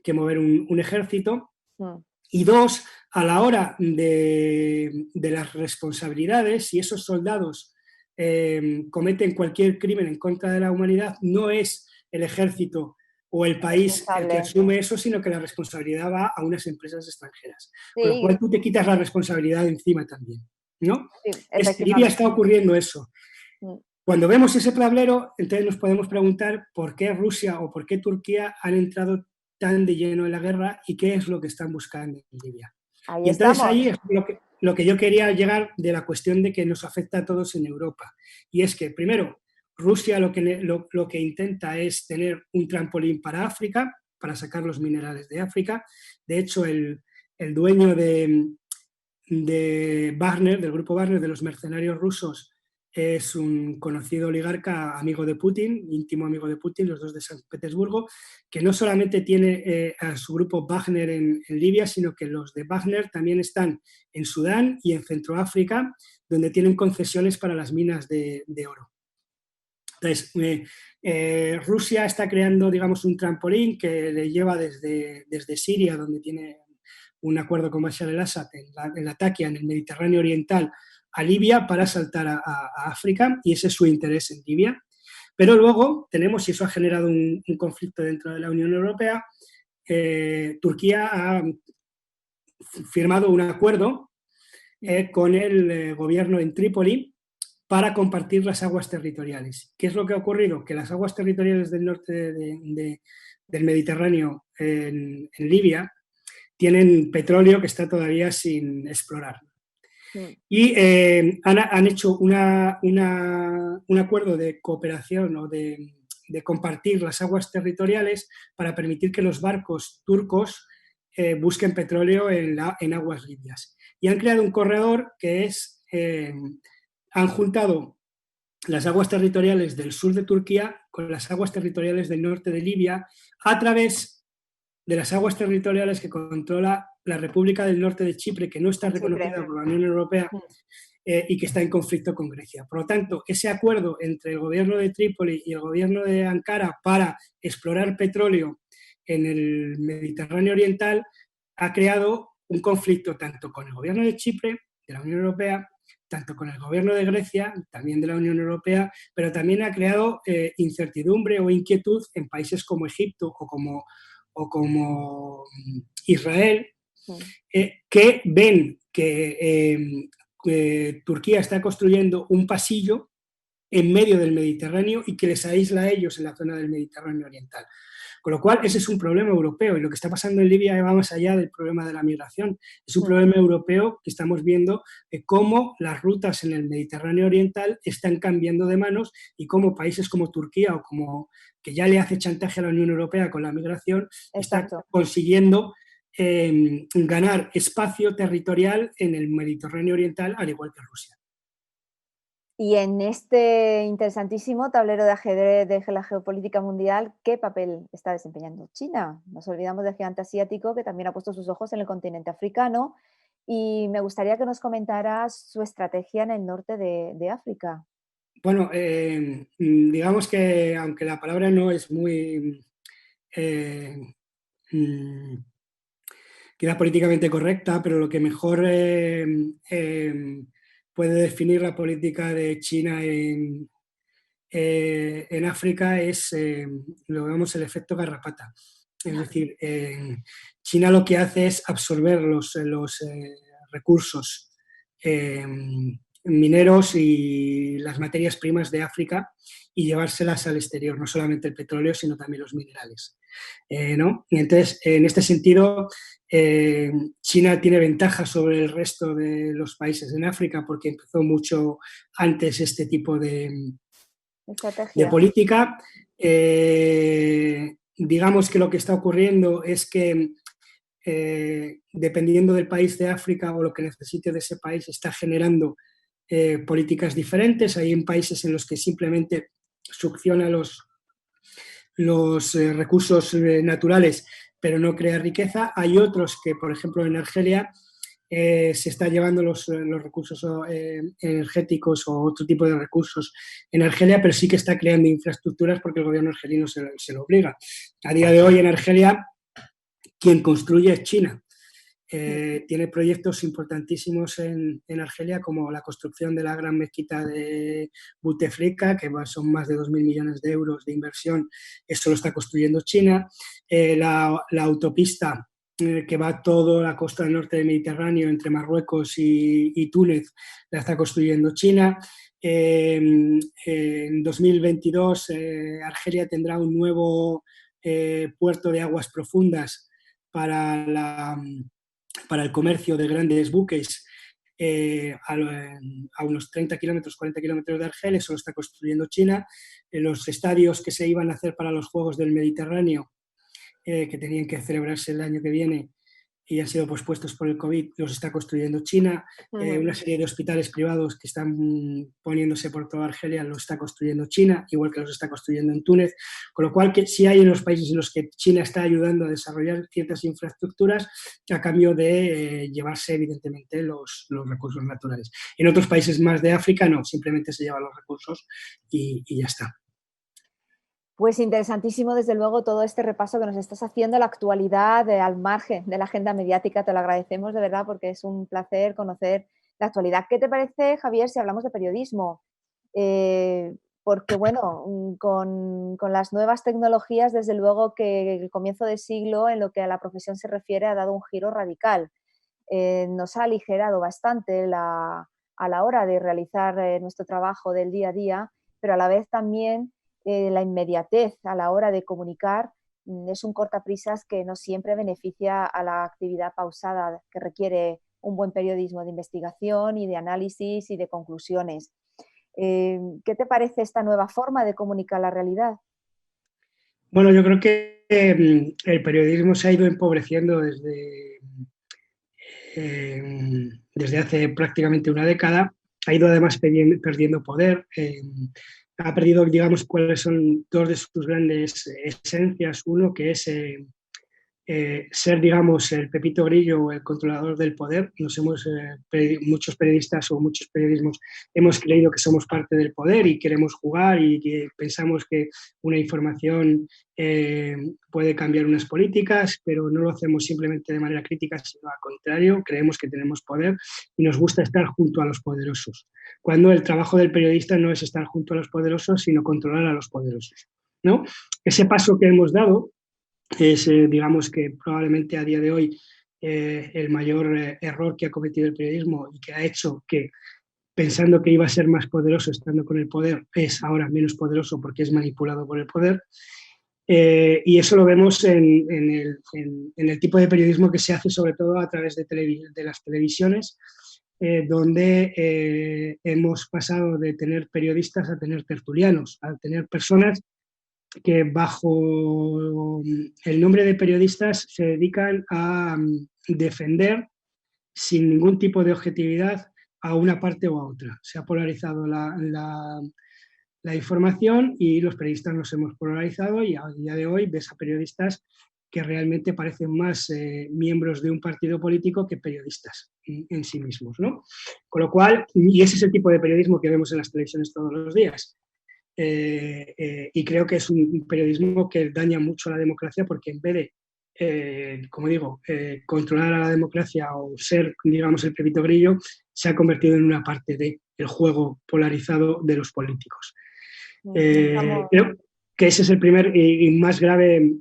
que mover un ejército, y dos, a la hora de las responsabilidades, si esos soldados cometen cualquier crimen en contra de la humanidad, no es el ejército o el país el que asume eso, sino que la responsabilidad va a unas empresas extranjeras. Sí. Con lo cual tú te quitas la responsabilidad de encima también, ¿no? Sí, en Libia está ocurriendo eso. Cuando vemos ese tablero, entonces nos podemos preguntar por qué Rusia o por qué Turquía han entrado tan de lleno en la guerra y qué es lo que están buscando en Libia. Y entonces ahí es lo que yo quería llegar de la cuestión de que nos afecta a todos en Europa. Y es que, primero, Rusia lo que intenta es tener un trampolín para África, para sacar los minerales de África. De hecho, el dueño de Wagner, del grupo Wagner, de los mercenarios rusos, es un conocido oligarca, amigo de Putin, íntimo amigo de Putin, los dos de San Petersburgo, que no solamente tiene a su grupo Wagner en Libia, sino que los de Wagner también están en Sudán y en Centroáfrica, donde tienen concesiones para las minas de oro. Entonces, Rusia está creando, digamos, un trampolín que le lleva desde Siria, donde tiene un acuerdo con Bashar el-Assad en la Taquia, en el Mediterráneo Oriental, a Libia para saltar a África, y ese es su interés en Libia. Pero luego tenemos, y eso ha generado un conflicto dentro de la Unión Europea, Turquía ha firmado un acuerdo con el gobierno en Trípoli para compartir las aguas territoriales. ¿Qué es lo que ha ocurrido? Que las aguas territoriales del norte del Mediterráneo en Libia tienen petróleo que está todavía sin explorar. Y han hecho un acuerdo de cooperación o de compartir las aguas territoriales para permitir que los barcos turcos busquen petróleo en aguas libias. Y han creado un corredor que es, han juntado las aguas territoriales del sur de Turquía con las aguas territoriales del norte de Libia a través de las aguas territoriales que controla la República del Norte de Chipre, que no está reconocida por la Unión Europea y que está en conflicto con Grecia. Por lo tanto, ese acuerdo entre el gobierno de Trípoli y el gobierno de Ankara para explorar petróleo en el Mediterráneo Oriental ha creado un conflicto tanto con el gobierno de Chipre, de la Unión Europea, tanto con el gobierno de Grecia, también de la Unión Europea, pero también ha creado incertidumbre o inquietud en países como Egipto o como Israel, que ven que Turquía está construyendo un pasillo en medio del Mediterráneo y que les aísla a ellos en la zona del Mediterráneo oriental. Con lo cual, ese es un problema europeo y lo que está pasando en Libia va más allá del problema de la migración. Es un problema europeo que estamos viendo cómo las rutas en el Mediterráneo oriental están cambiando de manos y cómo países como Turquía o como que ya le hace chantaje a la Unión Europea con la migración, está consiguiendo ganar espacio territorial en el Mediterráneo oriental, al igual que Rusia. Y en este interesantísimo tablero de ajedrez de la geopolítica mundial, ¿qué papel está desempeñando China? Nos olvidamos del gigante asiático que también ha puesto sus ojos en el continente africano y me gustaría que nos comentaras su estrategia en el norte de África. Bueno, digamos que aunque la palabra no es muy queda políticamente correcta, pero lo que mejor puede definir la política de China en África es, lo llamamos el efecto garrapata. Es decir, China lo que hace es absorber los recursos mineros y las materias primas de África y llevárselas al exterior, no solamente el petróleo, sino también los minerales. ¿No? Y entonces, en este sentido, China tiene ventaja sobre el resto de los países en África porque empezó mucho antes este tipo de política. Digamos que lo que está ocurriendo es que dependiendo del país de África o lo que necesite de ese país, está generando políticas diferentes. Hay en países en los que simplemente succiona los recursos naturales, pero no crea riqueza. Hay otros que, por ejemplo, en Argelia se está llevando los recursos energéticos o otro tipo de recursos en Argelia, pero sí que está creando infraestructuras porque el gobierno argelino se lo obliga. A día de hoy en Argelia, quien construye es China. Tiene proyectos importantísimos en Argelia, como la construcción de la gran mezquita de Bouteflika, que son más de 2.000 millones de euros de inversión. Eso lo está construyendo China. La autopista que va toda la costa del norte del Mediterráneo, entre Marruecos y Túnez, la está construyendo China. En 2022 Argelia tendrá un nuevo puerto de aguas profundas para el comercio de grandes buques a unos 30 kilómetros, 40 kilómetros de Argel. Eso lo está construyendo China. Los estadios que se iban a hacer para los Juegos del Mediterráneo, que tenían que celebrarse el año que viene y han sido pospuestos por el COVID, los está construyendo China. Una serie de hospitales privados que están poniéndose por toda Argelia lo está construyendo China, igual que los está construyendo en Túnez. Con lo cual, que sí hay en los países en los que China está ayudando a desarrollar ciertas infraestructuras a cambio de llevarse, evidentemente, los recursos naturales. En otros países más de África, no, simplemente se llevan los recursos y ya está. Pues interesantísimo, desde luego, todo este repaso que nos estás haciendo, la actualidad al margen de la agenda mediática. Te lo agradecemos de verdad porque es un placer conocer la actualidad. ¿Qué te parece, Javier, si hablamos de periodismo? Porque, bueno, con las nuevas tecnologías, desde luego que el comienzo de siglo, en lo que a la profesión se refiere, ha dado un giro radical. Nos ha aligerado bastante a la hora de realizar nuestro trabajo del día a día, pero a la vez también la inmediatez a la hora de comunicar es un cortaprisas que no siempre beneficia a la actividad pausada que requiere un buen periodismo de investigación y de análisis y de conclusiones. ¿Qué te parece esta nueva forma de comunicar la realidad? Bueno, yo creo que el periodismo se ha ido empobreciendo desde hace prácticamente una década. Ha ido además perdiendo poder. Ha perdido, digamos, cuáles son dos de sus grandes esencias. Uno, que es ser, digamos, el Pepito Grillo o el controlador del poder. Muchos periodistas o muchos periodismos hemos creído que somos parte del poder y queremos jugar y que pensamos que una información puede cambiar unas políticas, pero no lo hacemos simplemente de manera crítica, sino al contrario, creemos que tenemos poder y nos gusta estar junto a los poderosos, cuando el trabajo del periodista no es estar junto a los poderosos, sino controlar a los poderosos, ¿no? Ese paso que hemos dado es, digamos que probablemente a día de hoy el mayor error que ha cometido el periodismo y que ha hecho que, pensando que iba a ser más poderoso estando con el poder, es ahora menos poderoso porque es manipulado por el poder. Y eso lo vemos en el tipo de periodismo que se hace, sobre todo a través de las televisiones, donde hemos pasado de tener periodistas a tener tertulianos, a tener personas que bajo el nombre de periodistas se dedican a defender sin ningún tipo de objetividad a una parte o a otra. Se ha polarizado la información y los periodistas nos hemos polarizado y a día de hoy ves a periodistas que realmente parecen más miembros de un partido político que periodistas en sí mismos, ¿no? Con lo cual, y ese es el tipo de periodismo que vemos en las televisiones todos los días. Y creo que es un periodismo que daña mucho a la democracia porque en vez de, como digo, controlar a la democracia o ser, digamos, el Pepito Grillo, se ha convertido en una parte del juego polarizado de los políticos. Creo que ese es el primer y más grave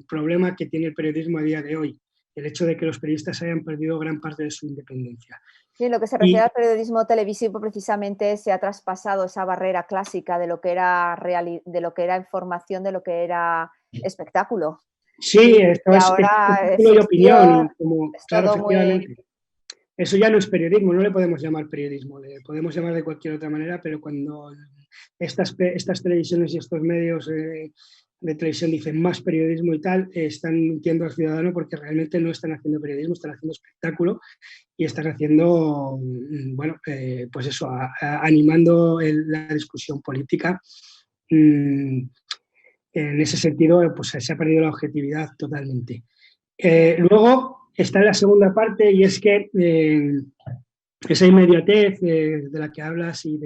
problema que tiene el periodismo a día de hoy, el hecho de que los periodistas hayan perdido gran parte de su independencia. Sí, en lo que se refiere al periodismo televisivo, precisamente se ha traspasado esa barrera clásica de lo que era de lo que era información, de lo que era espectáculo. Sí, esto Y es ahora espectáculo y opinión, es claro, todo muy... efectivamente. Eso ya no es periodismo, no le podemos llamar periodismo, le podemos llamar de cualquier otra manera, pero cuando estas televisiones y estos medios de televisión dicen más periodismo y tal, están mintiendo al ciudadano porque realmente no están haciendo periodismo, están haciendo espectáculo y están haciendo, bueno, pues eso, animando la discusión política. En ese sentido, pues se ha perdido la objetividad totalmente. Luego está la segunda parte y es que esa inmediatez de la que hablas y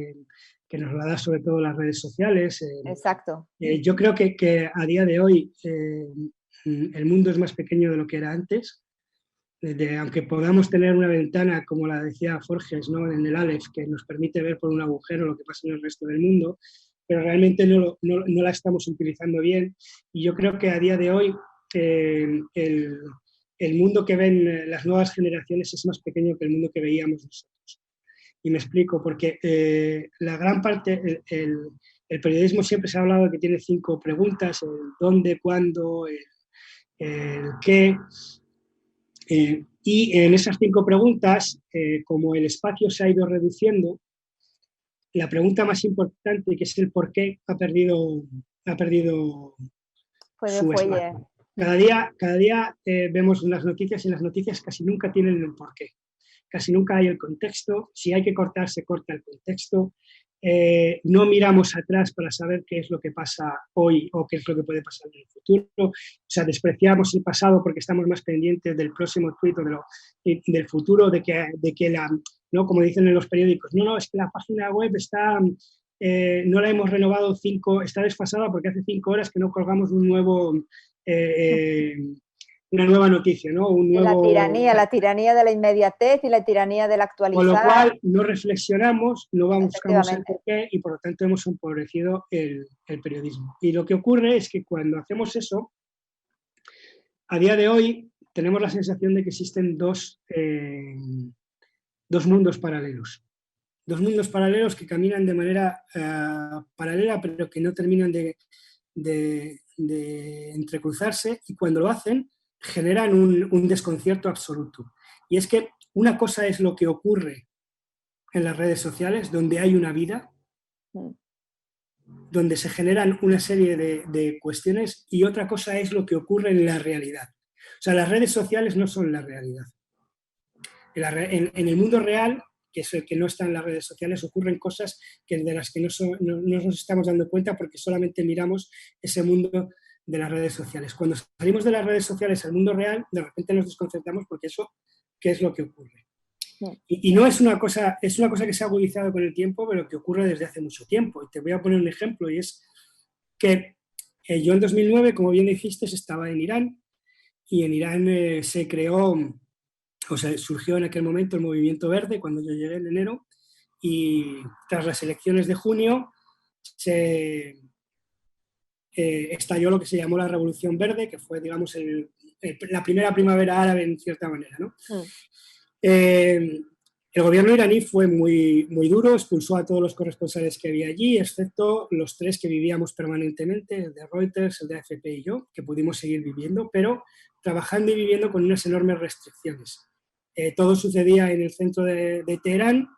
que nos la da sobre todo las redes sociales. Exacto. Yo creo que a día de hoy el mundo es más pequeño de lo que era antes. Aunque podamos tener una ventana, como la decía Forges, ¿no? En el Aleph, que nos permite ver por un agujero lo que pasa en el resto del mundo, pero realmente no la estamos utilizando bien. Y yo creo que a día de hoy el mundo que ven las nuevas generaciones es más pequeño que el mundo que veíamos nosotros. Y me explico, porque la gran parte, el periodismo siempre se ha hablado de que tiene 5 preguntas: el dónde, cuándo, el qué. Y en esas 5 preguntas, como el espacio se ha ido reduciendo, la pregunta más importante, que es el por qué, ha perdido su espacio. Cada día vemos las noticias y las noticias casi nunca tienen el porqué. Casi nunca hay el contexto. Si hay que cortar, se corta el contexto. No miramos atrás para saber qué es lo que pasa hoy o qué es lo que puede pasar en el futuro. O sea, despreciamos el pasado porque estamos más pendientes del próximo tuit o del futuro, de que ¿no? Como dicen en los periódicos, no, es que la página web está, no la hemos renovado está desfasada porque hace 5 horas que no colgamos una nueva noticia, ¿no? La tiranía de la inmediatez y la tiranía del actualizar. Con lo cual, no reflexionamos, no buscamos el porqué y por lo tanto hemos empobrecido el periodismo. Y lo que ocurre es que cuando hacemos eso, a día de hoy tenemos la sensación de que existen dos mundos paralelos. 2 mundos paralelos que caminan de manera paralela, pero que no terminan de entrecruzarse, y cuando lo hacen generan un desconcierto absoluto. Y es que una cosa es lo que ocurre en las redes sociales, donde hay una vida, donde se generan una serie de cuestiones, y otra cosa es lo que ocurre en la realidad. O sea, las redes sociales no son la realidad. En el mundo real, que es el que no está en las redes sociales, ocurren cosas de las que no nos estamos dando cuenta porque solamente miramos ese mundo de las redes sociales. Cuando salimos de las redes sociales al mundo real, de repente nos desconcertamos porque eso, ¿qué es lo que ocurre? Y no es una cosa, es una cosa que se ha agudizado con el tiempo, pero que ocurre desde hace mucho tiempo. Y te voy a poner un ejemplo, y es que yo en 2009, como bien dijiste, estaba en Irán, y en Irán se creó, o sea, surgió en aquel momento el Movimiento Verde, cuando yo llegué en enero, y tras las elecciones de junio se estalló lo que se llamó la Revolución Verde, que fue, digamos, la primera primavera árabe en cierta manera, ¿no? El gobierno iraní fue muy, muy duro, expulsó a todos los corresponsales que había allí, excepto los 3 que vivíamos permanentemente, el de Reuters, el de AFP y yo, que pudimos seguir viviendo, pero trabajando y viviendo con unas enormes restricciones. Todo sucedía en el centro de Teherán.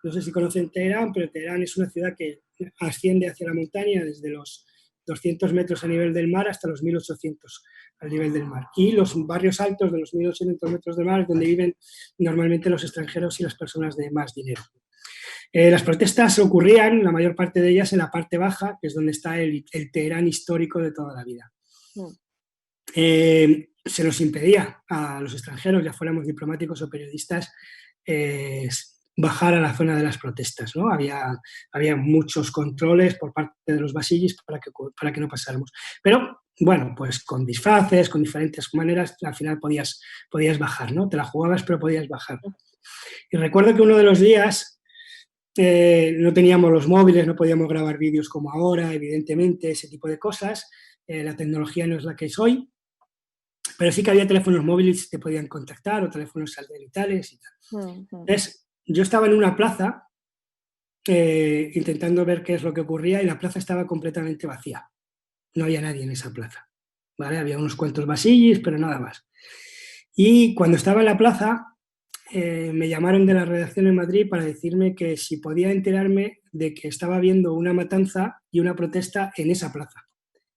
No sé si conocen Teherán, pero Teherán es una ciudad que asciende hacia la montaña desde los 200 metros a nivel del mar hasta los 1800 al nivel del mar. Y los barrios altos de los 1800 metros del mar es donde viven normalmente los extranjeros y las personas de más dinero. Las protestas ocurrían, la mayor parte de ellas, en la parte baja, que es donde está el Teherán histórico de toda la vida. Se nos impedía a los extranjeros, ya fuéramos diplomáticos o periodistas, bajar a la zona de las protestas, ¿no? Había muchos controles por parte de los basiyis para que no pasáramos. Pero, bueno, pues con disfraces, con diferentes maneras, al final podías bajar, ¿no? Te la jugabas, pero podías bajar. Y recuerdo que uno de los días no teníamos los móviles, no podíamos grabar vídeos como ahora, evidentemente, ese tipo de cosas. La tecnología no es la que es hoy, pero sí que había teléfonos móviles que te podían contactar o teléfonos satelitales y tal. Entonces, yo estaba en una plaza intentando ver qué es lo que ocurría y la plaza estaba completamente vacía. No había nadie en esa plaza, ¿vale? Había unos cuantos vasillos, pero nada más. Y cuando estaba en la plaza, me llamaron de la redacción en Madrid para decirme que si podía enterarme de que estaba habiendo una matanza y una protesta en esa plaza,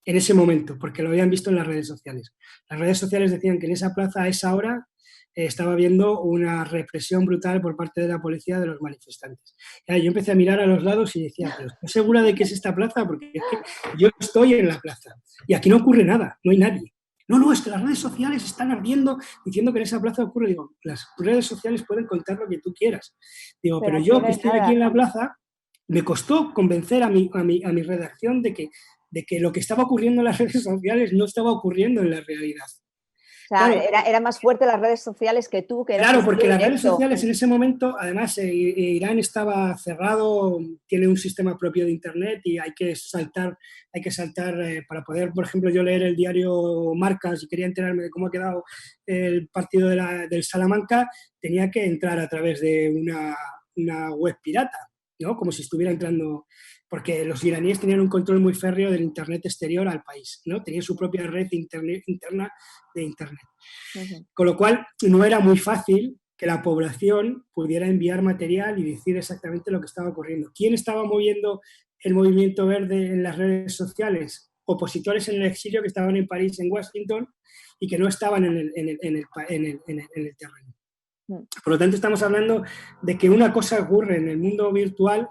en ese momento, porque lo habían visto en las redes sociales. Las redes sociales decían que en esa plaza, a esa hora, estaba habiendo una represión brutal por parte de la policía de los manifestantes. Yo empecé a mirar a los lados y decía, pero ¿estás segura de que es esta plaza? Porque es que yo estoy en la plaza y aquí no ocurre nada, no hay nadie. No, es que las redes sociales están ardiendo diciendo que en esa plaza ocurre. Digo, las redes sociales pueden contar lo que tú quieras. Digo, pero yo que estoy aquí en la plaza, me costó convencer a mi redacción de que lo que estaba ocurriendo en las redes sociales no estaba ocurriendo en la realidad. O sea, claro, era más fuerte las redes sociales que tú, que eras claro, porque las redes sociales en ese momento, además, Irán estaba cerrado, tiene un sistema propio de Internet y hay que saltar para poder, por ejemplo, yo leer el diario Marca, si quería enterarme de cómo ha quedado el partido del Salamanca, tenía que entrar a través de una web pirata, ¿no? Como si estuviera entrando, porque los iraníes tenían un control muy férreo del Internet exterior al país, ¿no? Tenían su propia red interna de Internet. Con lo cual, no era muy fácil que la población pudiera enviar material y decir exactamente lo que estaba ocurriendo. ¿Quién estaba moviendo el movimiento verde en las redes sociales? Opositores en el exilio que estaban en París, en Washington, y que no estaban en el terreno. Por lo tanto, estamos hablando de que una cosa ocurre en el mundo virtual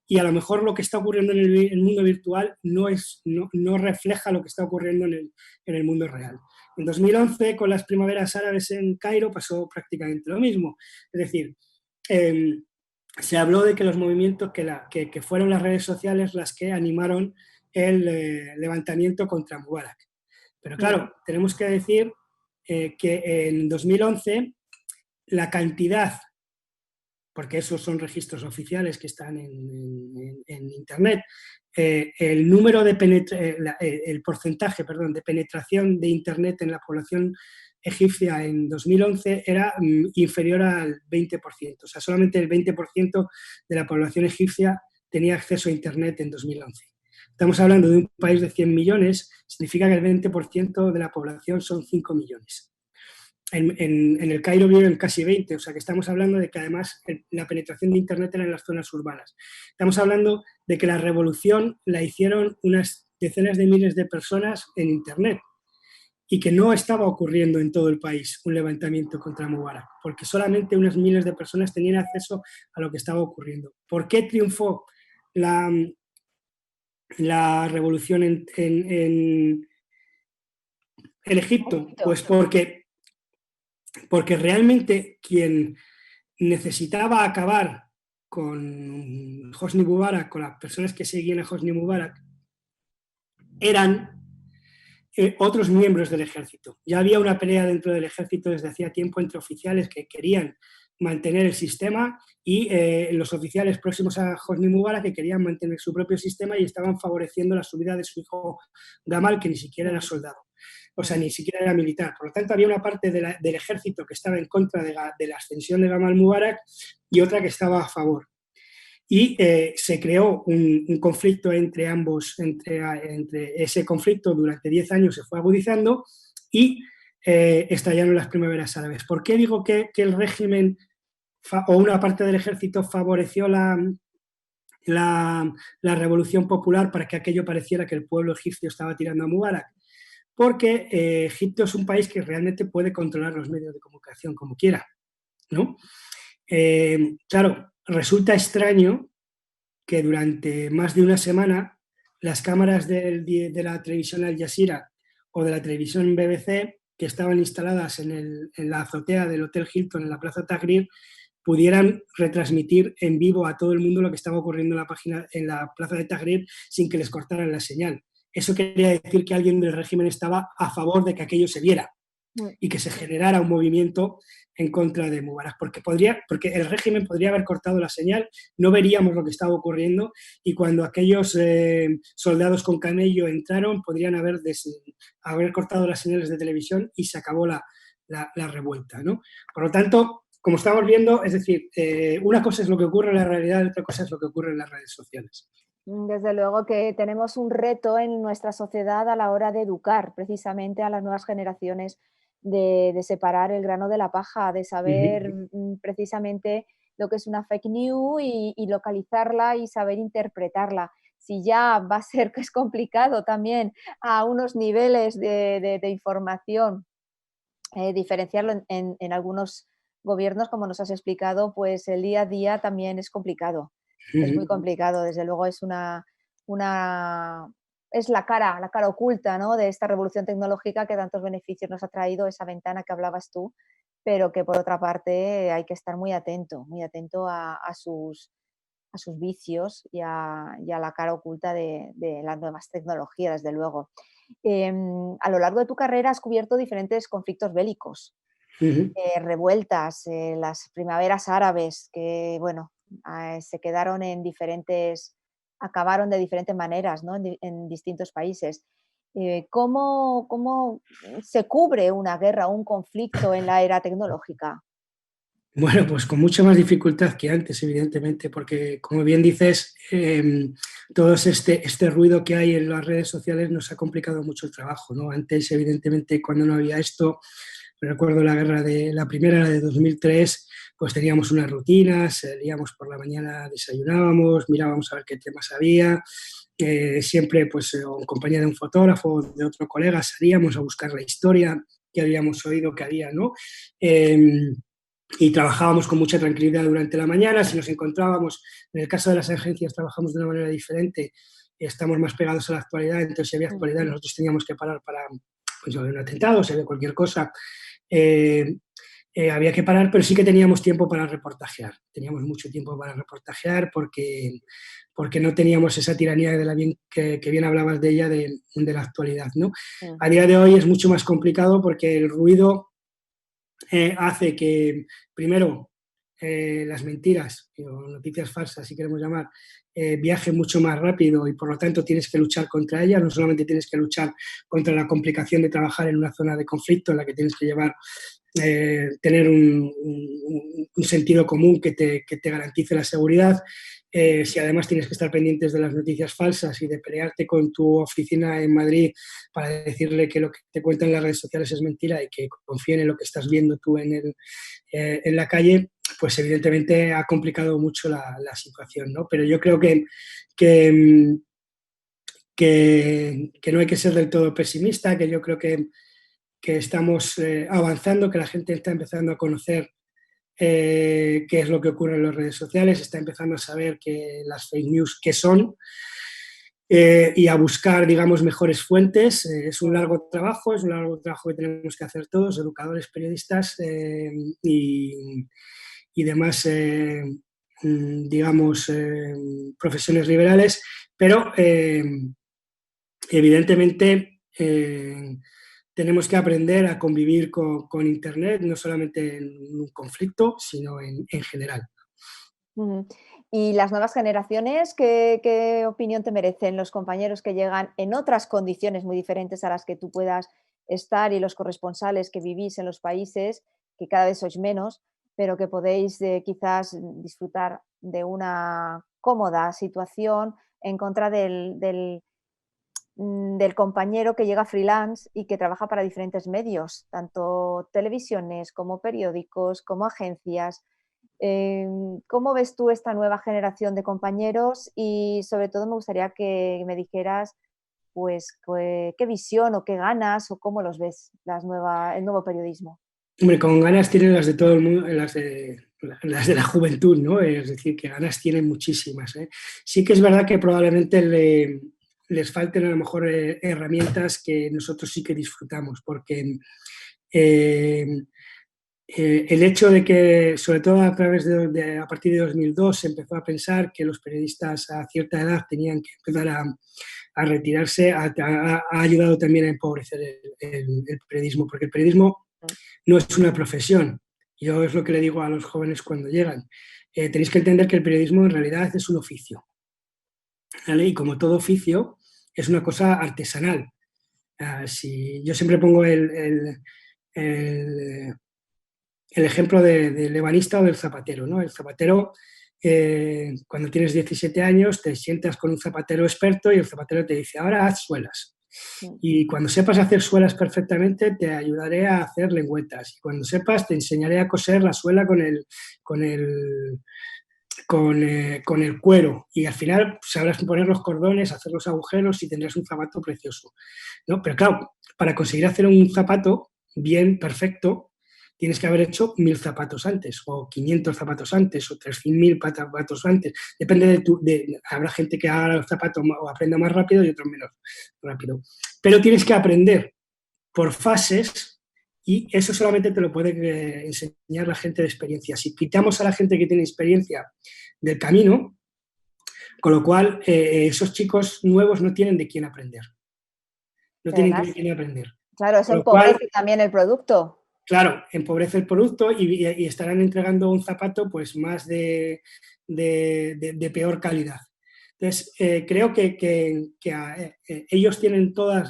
y a lo mejor lo que está ocurriendo en el mundo virtual no refleja lo que está ocurriendo en el mundo real. En 2011, con las primaveras árabes en Cairo, pasó prácticamente lo mismo. Es decir, se habló de que los movimientos, que fueron las redes sociales las que animaron el levantamiento contra Mubarak. Pero claro, tenemos que decir que en 2011 la cantidad, porque esos son registros oficiales que están en Internet, el número el porcentaje, de penetración de Internet en la población egipcia en 2011 era inferior al 20%. O sea, solamente el 20% de la población egipcia tenía acceso a Internet en 2011. Estamos hablando de un país de 100 millones, significa que el 20% de la población son 5 millones. En el Cairo viven casi 20, o sea que estamos hablando de que además la penetración de Internet era en las zonas urbanas. Estamos hablando de que la revolución la hicieron unas decenas de miles de personas en Internet y que no estaba ocurriendo en todo el país un levantamiento contra Mubarak, porque solamente unas miles de personas tenían acceso a lo que estaba ocurriendo. ¿Por qué triunfó la revolución El Egipto, Egipto. pues porque realmente quien necesitaba acabar con Hosni Mubarak, con las personas que seguían a Hosni Mubarak, eran otros miembros del ejército. Ya había una pelea dentro del ejército desde hacía tiempo entre oficiales que querían mantener el sistema y los oficiales próximos a Hosni Mubarak que querían mantener su propio sistema y estaban favoreciendo la subida de su hijo Gamal, que ni siquiera era soldado. O sea, ni siquiera era militar. Por lo tanto, había una parte del ejército que estaba en contra de la ascensión de Gamal Mubarak y otra que estaba a favor. Y se creó un conflicto entre ambos, entre ese conflicto durante 10 años se fue agudizando y estallaron las primaveras árabes. ¿Por qué digo que el régimen o una parte del ejército favoreció la revolución popular para que aquello pareciera que el pueblo egipcio estaba tirando a Mubarak? Porque Egipto es un país que realmente puede controlar los medios de comunicación como quiera, ¿no? Claro, resulta extraño que durante más de una semana las cámaras de la televisión Al Jazeera o de la televisión BBC, que estaban instaladas en la azotea del Hotel Hilton en la Plaza Tahrir, pudieran retransmitir en vivo a todo el mundo lo que estaba ocurriendo en la Plaza de Tahrir sin que les cortaran la señal. Eso quería decir que alguien del régimen estaba a favor de que aquello se viera y que se generara un movimiento en contra de Mubarak, porque el régimen podría haber cortado la señal, no veríamos lo que estaba ocurriendo y cuando aquellos soldados con camello entraron podrían haber cortado las señales de televisión y se acabó la revuelta, ¿no? Por lo tanto, como estamos viendo, es decir, una cosa es lo que ocurre en la realidad y otra cosa es lo que ocurre en las redes sociales. Desde luego que tenemos un reto en nuestra sociedad a la hora de educar precisamente a las nuevas generaciones, de separar el grano de la paja, de saber precisamente lo que es una fake news y localizarla y saber interpretarla. Si ya va a ser que es complicado también a unos niveles de información, diferenciarlo en algunos gobiernos, como nos has explicado, pues el día a día también es complicado. Es muy complicado, desde luego es una es la cara oculta, ¿no?, de esta revolución tecnológica que tantos beneficios nos ha traído, esa ventana que hablabas tú, pero que por otra parte hay que estar muy atento a sus vicios y a la cara oculta de las nuevas tecnologías, desde luego. A lo largo de tu carrera has cubierto diferentes conflictos bélicos, revueltas, las primaveras árabes, que bueno, se quedaron en diferentes, acabaron de diferentes maneras, ¿no? En distintos países. ¿Cómo se cubre una guerra o un conflicto en la era tecnológica? Bueno, pues con mucha más dificultad que antes, evidentemente, porque como bien dices, todo este ruido que hay en las redes sociales nos ha complicado mucho el trabajo, ¿no? Antes, evidentemente, cuando no había esto, recuerdo la primera, la de 2003, pues teníamos unas rutinas, salíamos por la mañana, desayunábamos, mirábamos a ver qué temas había, siempre pues en compañía de un fotógrafo o de otro colega salíamos a buscar la historia que habíamos oído que había, ¿no? Y trabajábamos con mucha tranquilidad durante la mañana. Si nos encontrábamos, en el caso de las agencias, trabajamos de una manera diferente, estamos más pegados a la actualidad, entonces si había actualidad nosotros teníamos que parar para pues, un atentado, si había cualquier cosa, había que parar, pero sí que teníamos tiempo para reportajear. Teníamos mucho tiempo para reportajear porque no teníamos esa tiranía de que bien hablabas de ella, de la actualidad, ¿no? Mm. A día de hoy es mucho más complicado porque el ruido hace que, primero, las mentiras o noticias falsas, si queremos llamar, viajen mucho más rápido y por lo tanto tienes que luchar contra ellas. No solamente tienes que luchar contra la complicación de trabajar en una zona de conflicto en la que tienes que tener un sentido común que te garantice la seguridad. Si además tienes que estar pendientes de las noticias falsas y de pelearte con tu oficina en Madrid para decirle que lo que te cuentan en las redes sociales es mentira y que confíen en lo que estás viendo tú en la calle, pues evidentemente ha complicado mucho la situación, ¿no? Pero yo creo que, que no hay que ser del todo pesimista, que yo creo que estamos avanzando, que la gente está empezando a conocer qué es lo que ocurre en las redes sociales, está empezando a saber que las fake news qué son y a buscar, digamos, mejores fuentes. Es un largo trabajo, es un largo trabajo que tenemos que hacer todos, educadores, periodistas y demás, digamos, profesiones liberales, pero evidentemente tenemos que aprender a convivir con Internet, no solamente en un conflicto, sino en general. Ujú. ¿Y las nuevas generaciones, qué opinión te merecen los compañeros que llegan en otras condiciones muy diferentes a las que tú puedas estar y los corresponsales que vivís en los países, que cada vez sois menos, pero que podéis quizás disfrutar de una cómoda situación en contra del compañero que llega freelance y que trabaja para diferentes medios, tanto televisiones como periódicos, como agencias? ¿Cómo ves tú esta nueva generación de compañeros? Y sobre todo me gustaría que me dijeras, pues, qué visión o qué ganas o cómo los ves el nuevo periodismo. Hombre, con ganas tienen las de todo el mundo, las de la juventud, ¿no? Es decir, que ganas tienen muchísimas, ¿eh? Sí que es verdad que probablemente les falten a lo mejor herramientas que nosotros sí que disfrutamos, porque eh, el hecho de que, sobre todo a través a partir de 2002, se empezó a pensar que los periodistas a cierta edad tenían que empezar a retirarse, ha ayudado también a empobrecer el periodismo, porque el periodismo no es una profesión. Yo es lo que le digo a los jóvenes cuando llegan. Tenéis que entender que el periodismo en realidad es un oficio, ¿vale? Y como todo oficio, es una cosa artesanal. Si yo siempre pongo el, el ejemplo del ebanista o del zapatero, ¿no? El zapatero, cuando tienes 17 años, te sientas con un zapatero experto y el zapatero te dice, ahora haz suelas. Mm. Y cuando sepas hacer suelas perfectamente, te ayudaré a hacer lengüetas. Y cuando sepas, te enseñaré a coser la suela con el, con el cuero. Y al final sabrás poner los cordones, hacer los agujeros y tendrás un zapato precioso, ¿no? Pero claro, para conseguir hacer un zapato bien, perfecto, tienes que haber hecho 1000 zapatos antes, o 500 zapatos antes, o 300.000 zapatos antes. Depende habrá gente que haga los zapatos o aprenda más rápido y otros menos rápido. Pero tienes que aprender por fases y eso solamente te lo puede enseñar la gente de experiencia. Si quitamos a la gente que tiene experiencia del camino, con lo cual esos chicos nuevos no tienen de quién aprender. No Y tienen además, de quién aprender. claro, eso Con lo cual, empobrece también el producto. claro, empobrece el producto y estarán entregando un zapato pues más de peor calidad. Entonces, creo que ellos tienen toda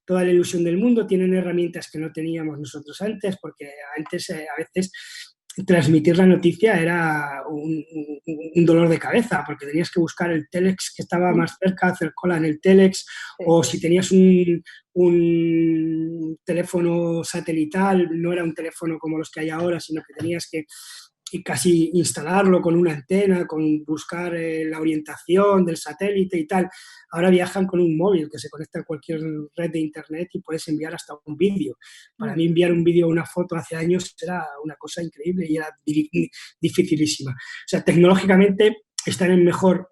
la ilusión del mundo, tienen herramientas que no teníamos nosotros antes, porque antes a veces transmitir la noticia era un dolor de cabeza, porque tenías que buscar el telex que estaba más cerca, hacer cola en el telex, Sí. o si tenías un teléfono satelital, no era un teléfono como los que hay ahora, sino que tenías que casi instalarlo con una antena, con buscar la orientación del satélite y tal. Ahora viajan con un móvil que se conecta a cualquier red de internet y puedes enviar hasta un vídeo. Para Mm. mí enviar un vídeo o una foto hace años era una cosa increíble y era dificilísima. O sea, tecnológicamente están en mejor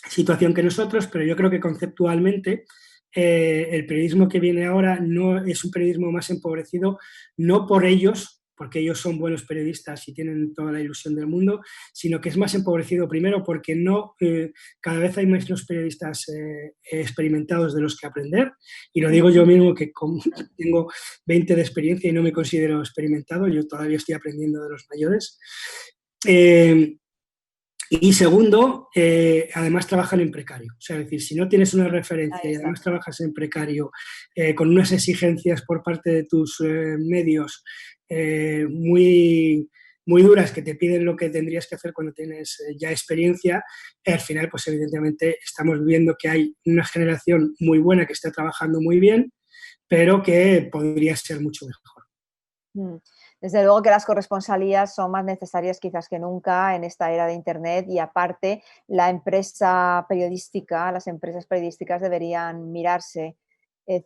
situación que nosotros, pero yo creo que conceptualmente el periodismo que viene ahora no es un periodismo más empobrecido, no por ellos, porque ellos son buenos periodistas y tienen toda la ilusión del mundo, sino que es más empobrecido primero porque no cada vez hay menos periodistas experimentados de los que aprender, y lo digo yo mismo que tengo 20 de experiencia y no me considero experimentado, yo todavía estoy aprendiendo de los mayores. Y segundo, además trabajan en precario. O sea, es decir, si no tienes una Ahí referencia y está. además trabajas en precario, con unas exigencias por parte de tus medios muy, muy duras que te piden lo que tendrías que hacer cuando tienes ya experiencia, al final, pues evidentemente estamos viendo que hay una generación muy buena que está trabajando muy bien, pero que podría ser mucho mejor. Mm. Desde luego que las corresponsalías son más necesarias quizás que nunca en esta era de Internet y aparte la empresa periodística, las empresas periodísticas deberían mirarse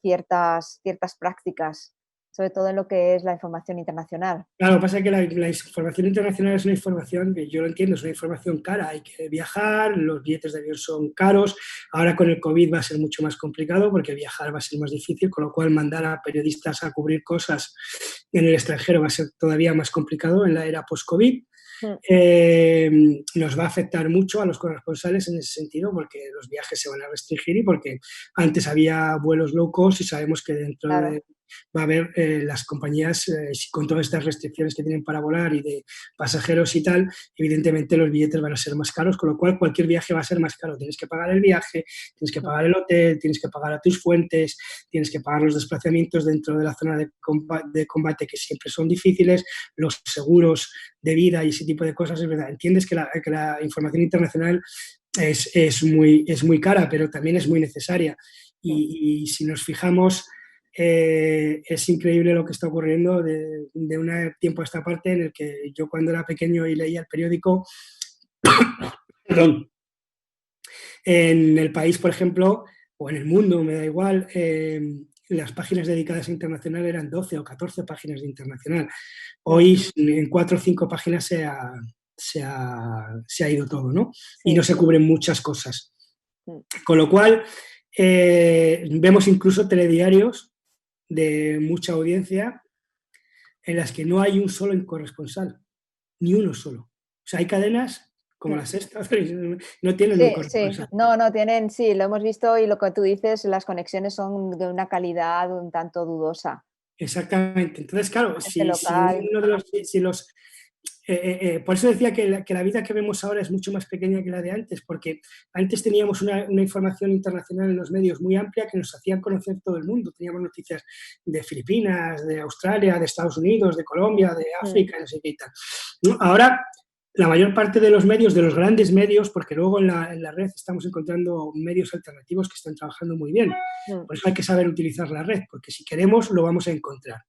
ciertas prácticas, sobre todo en lo que es la información internacional. Claro, pasa que la información internacional es una información que yo lo entiendo, es una información cara, hay que viajar, los billetes de avión son caros, ahora con el COVID va a ser mucho más complicado porque viajar va a ser más difícil, con lo cual mandar a periodistas a cubrir cosas en el extranjero va a ser todavía más complicado en la era post-COVID. Mm. Nos va a afectar mucho a los corresponsales en ese sentido porque los viajes se van a restringir y porque antes había vuelos low cost y sabemos que dentro Claro, de va a haber las compañías con todas estas restricciones que tienen para volar y de pasajeros y tal, evidentemente los billetes van a ser más caros, con lo cual cualquier viaje va a ser más caro. Tienes que pagar el viaje, tienes que pagar el hotel, tienes que pagar a tus fuentes, tienes que pagar los desplazamientos dentro de la zona de combate que siempre son difíciles, los seguros de vida y ese tipo de cosas, es verdad. Entiendes que la información internacional es muy cara, pero también es muy necesaria. Y si nos fijamos, es increíble lo que está ocurriendo de un tiempo a esta parte en el que yo cuando era pequeño y leía el periódico, perdón, en el país, por ejemplo, o en el mundo, me da igual, las páginas dedicadas a internacional eran 12 o 14 páginas de internacional. Hoy en 4 o 5 páginas se ha ido todo, ¿no? Y no sí. se cubren muchas cosas. Mm. Con lo cual, vemos incluso telediarios de mucha audiencia en las que no hay un solo corresponsal, ni uno solo. O sea, hay cadenas como Mm. la Sexta, no tienen un Sí, sí, corresponsal. no tienen, sí, lo hemos visto y lo que tú dices, las conexiones son de una calidad un tanto dudosa. Exactamente. Entonces, claro, Gente si local. uno de los, si los por eso decía que la vida que vemos ahora es mucho más pequeña que la de antes, porque antes teníamos una información internacional en los medios muy amplia que nos hacían conocer todo el mundo. Teníamos noticias de Filipinas, de Australia, de Estados Unidos, de Colombia, de Mm. África, no sé qué y tal. Ahora, la mayor parte de los medios, de los grandes medios, porque luego en la red estamos encontrando medios alternativos que están trabajando muy bien. Mm. Por eso hay que saber utilizar la red, porque si queremos lo vamos a encontrar.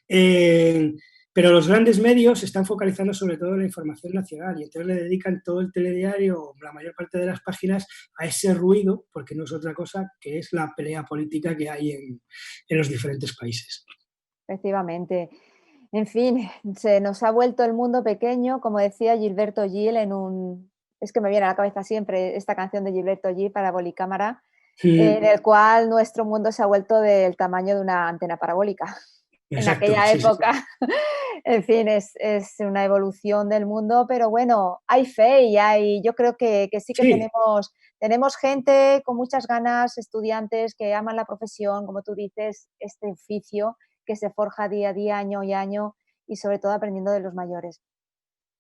Eh, pero los grandes medios se están focalizando sobre todo en la información nacional y entonces le dedican todo el telediario, la mayor parte de las páginas, a ese ruido, porque no es otra cosa que es la pelea política que hay en los diferentes países. Efectivamente. En fin, se nos ha vuelto el mundo pequeño, como decía Gilberto Gil en un... Es que me viene a la cabeza siempre esta canción de Gilberto Gil para Bolicámara, en Mm, el cual nuestro mundo se ha vuelto del tamaño de una antena parabólica. En exacto, aquella sí, sí, sí. época, en fin, es una evolución del mundo, pero bueno, hay fe y hay, yo creo que sí que Sí, tenemos gente con muchas ganas, estudiantes que aman la profesión, como tú dices, este oficio que se forja día a día, año y año, y sobre todo aprendiendo de los mayores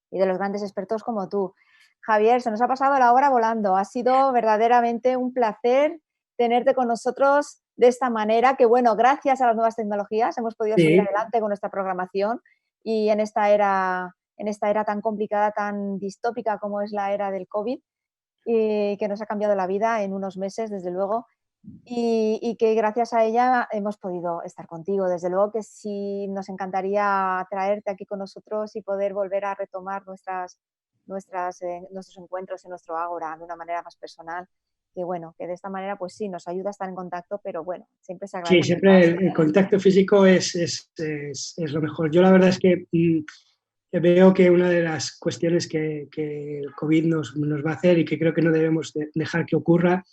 y de los grandes expertos como tú. Javier, se nos ha pasado la hora volando. Ha sido verdaderamente un placer tenerte con nosotros de esta manera, que bueno, gracias a las nuevas tecnologías hemos podido seguir sí. adelante con nuestra programación y en esta era tan complicada, tan distópica como es la era del COVID, y que nos ha cambiado la vida en unos meses, desde luego, y que gracias a ella hemos podido estar contigo. Desde luego que sí nos encantaría traerte aquí con nosotros y poder volver a retomar nuestros encuentros en nuestro Ágora de una manera más personal. Que bueno, que de esta manera pues sí, nos ayuda a estar en contacto, pero bueno, siempre se agradece Sí, un siempre descanso. el contacto físico es lo mejor. Yo la verdad es que veo que una de las cuestiones que el COVID nos va a hacer y que creo que no debemos dejar que ocurra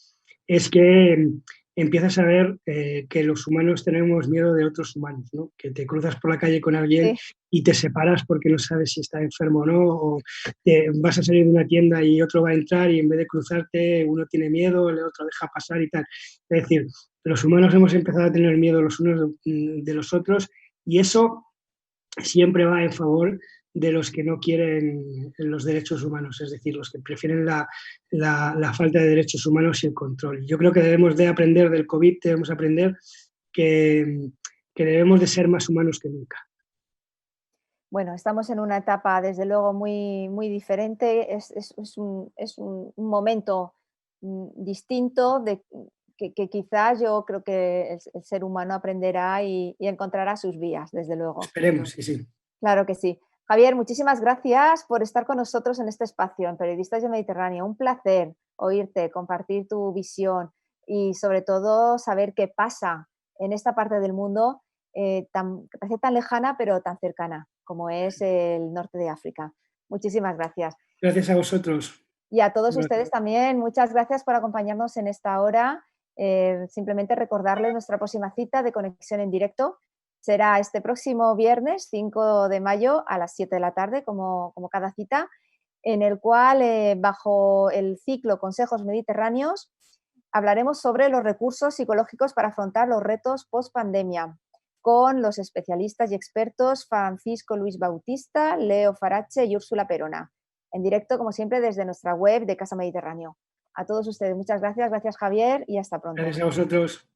es que empiezas a ver que los humanos tenemos miedo de otros humanos, ¿no? Que te cruzas por la calle con alguien Sí, y te separas porque no sabes si está enfermo o no, o vas a salir de una tienda y otro va a entrar y en vez de cruzarte uno tiene miedo, el otro deja pasar y tal. Es decir, los humanos hemos empezado a tener miedo los unos de los otros y eso siempre va en favor de los que no quieren los derechos humanos, es decir, los que prefieren la falta de derechos humanos y el control. Yo creo que debemos de aprender del COVID, debemos aprender que, que debemos de ser más humanos que nunca. bueno, estamos en una etapa desde luego muy, muy diferente, un momento distinto que quizás yo creo que el ser humano aprenderá y encontrará sus vías, desde luego. Esperemos, sí, sí. Claro que sí. Javier, muchísimas gracias por estar con nosotros en este espacio, en Periodistas del Mediterráneo. Un placer oírte, compartir tu visión y sobre todo saber qué pasa en esta parte del mundo que parece tan lejana pero tan cercana como es el norte de África. Muchísimas gracias. Gracias a vosotros. Y a todos Gracias. ustedes también, muchas gracias por acompañarnos en esta hora. Simplemente recordarles nuestra próxima cita de conexión en directo. Será este próximo viernes 5 de mayo a las 7 de la tarde, como cada cita, en el cual, bajo el ciclo Consejos Mediterráneos, hablaremos sobre los recursos psicológicos para afrontar los retos post-pandemia, con los especialistas y expertos Francisco Luis Bautista, Leo Farache y Úrsula Perona, en directo, como siempre, desde nuestra web de Casa Mediterráneo. A todos ustedes, muchas gracias. Gracias, Javier, y hasta pronto. Gracias a vosotros.